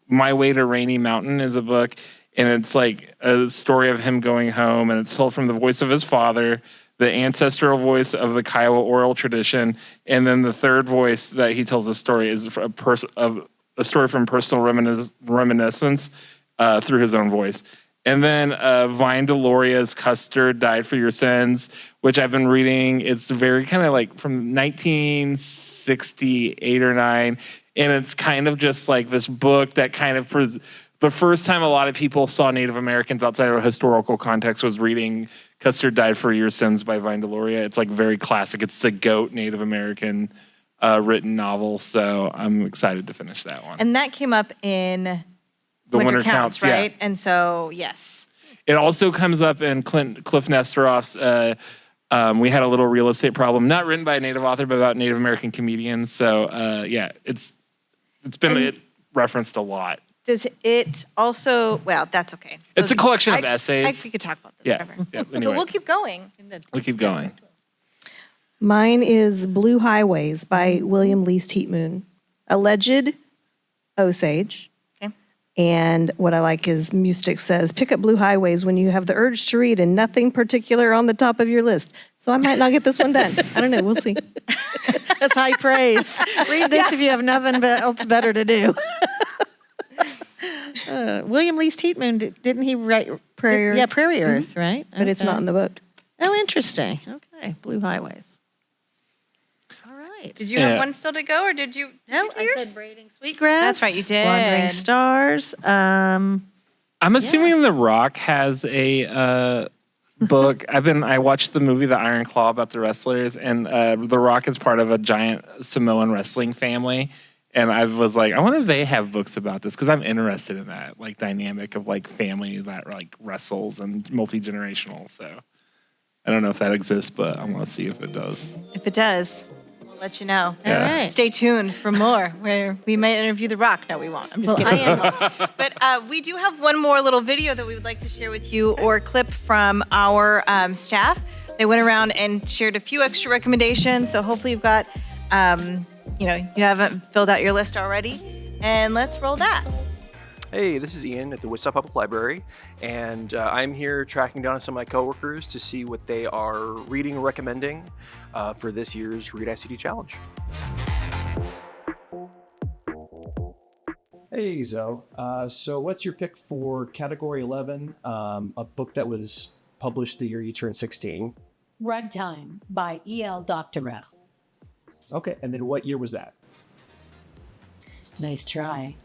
My Way to Rainy Mountain is a book, and it's like a story of him going home, and it's told from the voice of his father, the ancestral voice of the Kiowa oral tradition, and then the third voice that he tells the story is a story from personal reminiscence through his own voice. And then Vine Deloria's Custard Died for Your Sins, which I've been reading. It's very kind of like from 1968 or 9. And it's kind of just like this book that kind of, the first time a lot of people saw Native Americans outside of a historical context was reading Custard Died for Your Sins by Vine Deloria. It's like very classic. It's a goat Native American written novel. So I'm excited to finish that one. And that came up in The Winter Counts, right? Yeah. And so, yes. It also comes up in Cliff Nesteroff's We Had a Little Real Estate Problem, not written by a Native author, but about Native American comedians. So, it's been referenced a lot. Does it also, well, that's okay. It's a collection of essays. We could talk about this Yeah. forever. Yeah, But anyway. we'll keep going. We'll keep going. Mine is Blue Highways by William Least Heatmoon. Alleged Osage. Okay. And what I like is Mystic says, pick up Blue Highways when you have the urge to read and nothing particular on the top of your list. So I might not get this one done. I don't know. We'll see. That's high praise. Read this if you have nothing else better to do. William Least Heatmoon, didn't he write Prairie Earth? Yeah, Prairie Earth, right? But it's not in the book. Oh, interesting. Okay, Blue Highways. All right. Did you have one still to go, or did you? No, do I yours? said Braiding Sweetgrass. That's right, you did. Wandering Stars. I'm assuming The Rock has a book. I watched the movie The Iron Claw about the wrestlers, and The Rock is part of a giant Samoan wrestling family. And I was like, I wonder if they have books about this, because I'm interested in that like dynamic of like family that like wrestles and multi-generational. So I don't know if that exists, but I want to see if it does. If it does, we'll let you know. Yeah. All right. Stay tuned for more, where we might interview The Rock. No, we won't. I'm just kidding. But we do have one more little video that we would like to share with you, or a clip from our staff. They went around and shared a few extra recommendations. So hopefully you've got, you haven't filled out your list already. And let's roll that. Hey, this is Ian at the Wichita Public Library, and I'm here tracking down some of my coworkers to see what they are reading or recommending for this year's ReadICT Challenge. Hey, Zo. So what's your pick for Category 11, a book that was published the year you turned 16? Ragtime by E.L. Doctorow. Okay, and then what year was that? Nice try.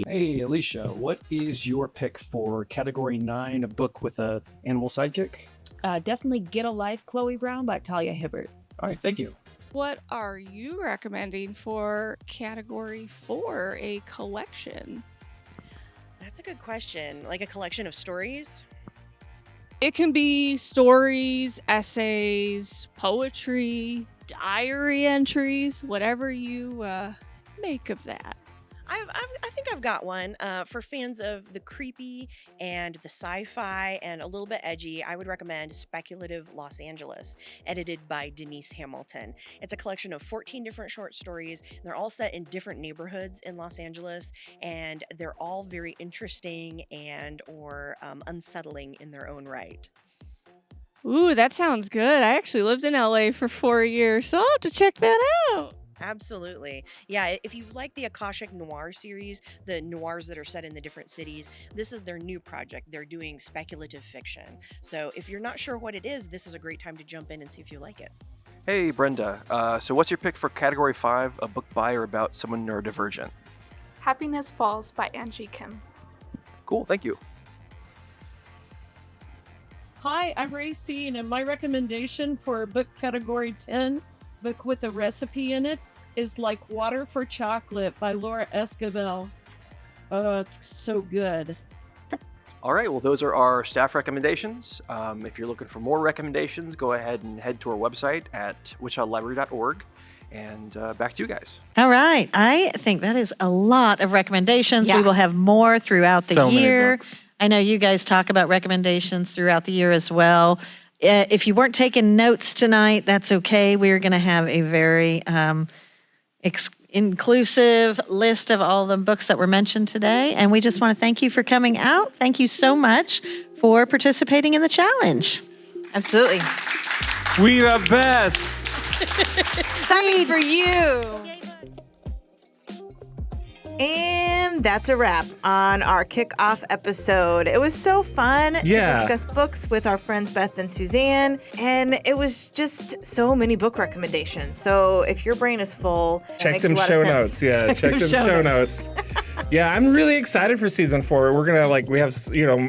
Hey, Alicia, what is your pick for Category 9, a book with a animal sidekick? Definitely Get a Life, Chloe Brown by Talia Hibbert. All right, thank you. What are you recommending for Category 4, a collection? That's a good question. Like a collection of stories? It can be stories, essays, poetry, diary entries, whatever you make of that. I think I've got one. For fans of the creepy and the sci-fi and a little bit edgy, I would recommend Speculative Los Angeles, edited by Denise Hamilton. It's a collection of 14 different short stories. And they're all set in different neighborhoods in Los Angeles, and they're all very interesting and or unsettling in their own right. Ooh, that sounds good. I actually lived in LA for 4 years, so I'll have to check that out. Absolutely. Yeah, if you've liked the Akashic Noir series, the noirs that are set in the different cities, this is their new project. They're doing speculative fiction. So if you're not sure what it is, this is a great time to jump in and see if you like it. Hey, Brenda. So what's your pick for Category 5, a book by or about someone neurodivergent? Happiness Falls by Angie Kim. Cool, thank you. Hi, I'm Racine, and my recommendation for book Category 10, book with a recipe in it, is Like Water for Chocolate by Laura Esquivel. Oh, it's so good. All right, well, those are our staff recommendations. If you're looking for more recommendations, go ahead and head to our website at wichitalibrary.org. And back to you guys. All right. I think that is a lot of recommendations. Yeah. We will have more throughout the So many year. books. I know you guys talk about recommendations throughout the year as well. If you weren't taking notes tonight, that's okay. We're going to have a very inclusive list of all the books that were mentioned today. And we just want to thank you for coming out. Thank you so much for participating in the challenge. Absolutely. We the best. Happy for you. And that's a wrap on our kickoff episode. It was so fun to discuss books with our friends Beth and Suzanne, and it was just so many book recommendations. So if your brain is full, Check them show notes. Yeah, check them show notes. Yeah, I'm really excited for season 4. We're gonna we have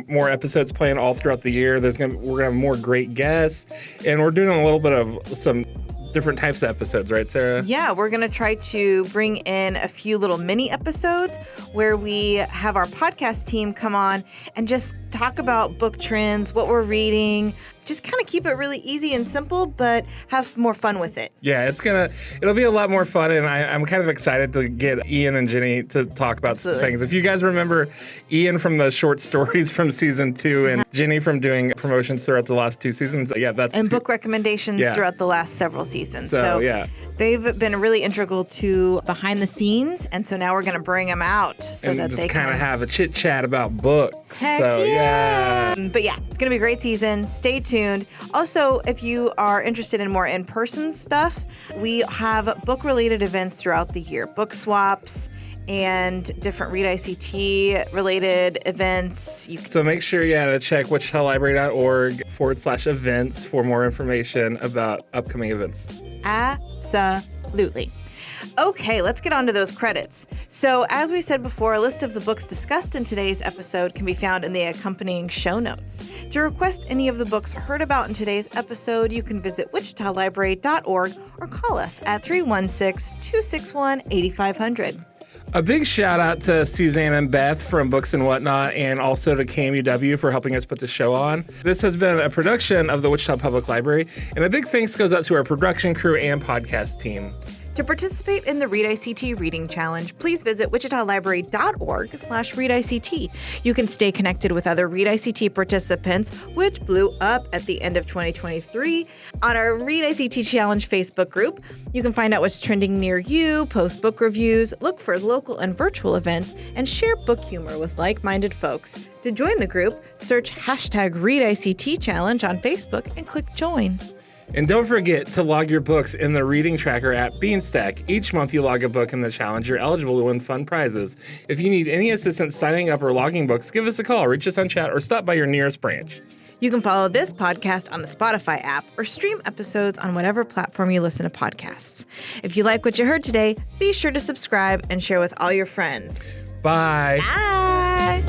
more episodes planned all throughout the year. We're gonna have more great guests, and we're doing a little bit of some different types of episodes, right, Sarah? Yeah, we're going to try to bring in a few little mini episodes where we have our podcast team come on and just talk about book trends, what we're reading, just kind of keep it really easy and simple, but have more fun with it. Yeah, it'll be a lot more fun, and I'm kind of excited to get Ian and Jenny to talk about some things. If you guys remember Ian from the short stories from season 2 and Jenny from doing promotions throughout the last 2 seasons, that's book recommendations throughout the last several seasons. So yeah. They've been really integral to behind the scenes, and so now we're going to bring them out so and that just they kind of can have a chit chat about books. Heck so yeah. But yeah, it's going to be a great season. Stay tuned. Also, if you are interested in more in-person stuff, we have book-related events throughout the year, book swaps and different ReadICT related events. So make sure to check wichitalibrary.org/events for more information about upcoming events. Absolutely. Okay, let's get on to those credits. So, as we said before, a list of the books discussed in today's episode can be found in the accompanying show notes. To request any of the books heard about in today's episode, you can visit wichitalibrary.org or call us at 316-261-8500. A big shout out to Suzanne and Beth from Books and Whatnot, and also to KMUW for helping us put the show on. This has been a production of the Wichita Public Library, and a big thanks goes out to our production crew and podcast team. To participate in the ReadICT Reading Challenge, please visit wichitalibrary.org/ReadICT. You can stay connected with other ReadICT participants, which blew up at the end of 2023, on our ReadICT Challenge Facebook group. You can find out what's trending near you, post book reviews, look for local and virtual events, and share book humor with like-minded folks. To join the group, search #ReadICT Challenge on Facebook and click join. And don't forget to log your books in the reading tracker at Beanstack. Each month you log a book in the challenge, you're eligible to win fun prizes. If you need any assistance signing up or logging books, give us a call, reach us on chat, or stop by your nearest branch. You can follow this podcast on the Spotify app or stream episodes on whatever platform you listen to podcasts. If you like what you heard today, be sure to subscribe and share with all your friends. Bye. Bye.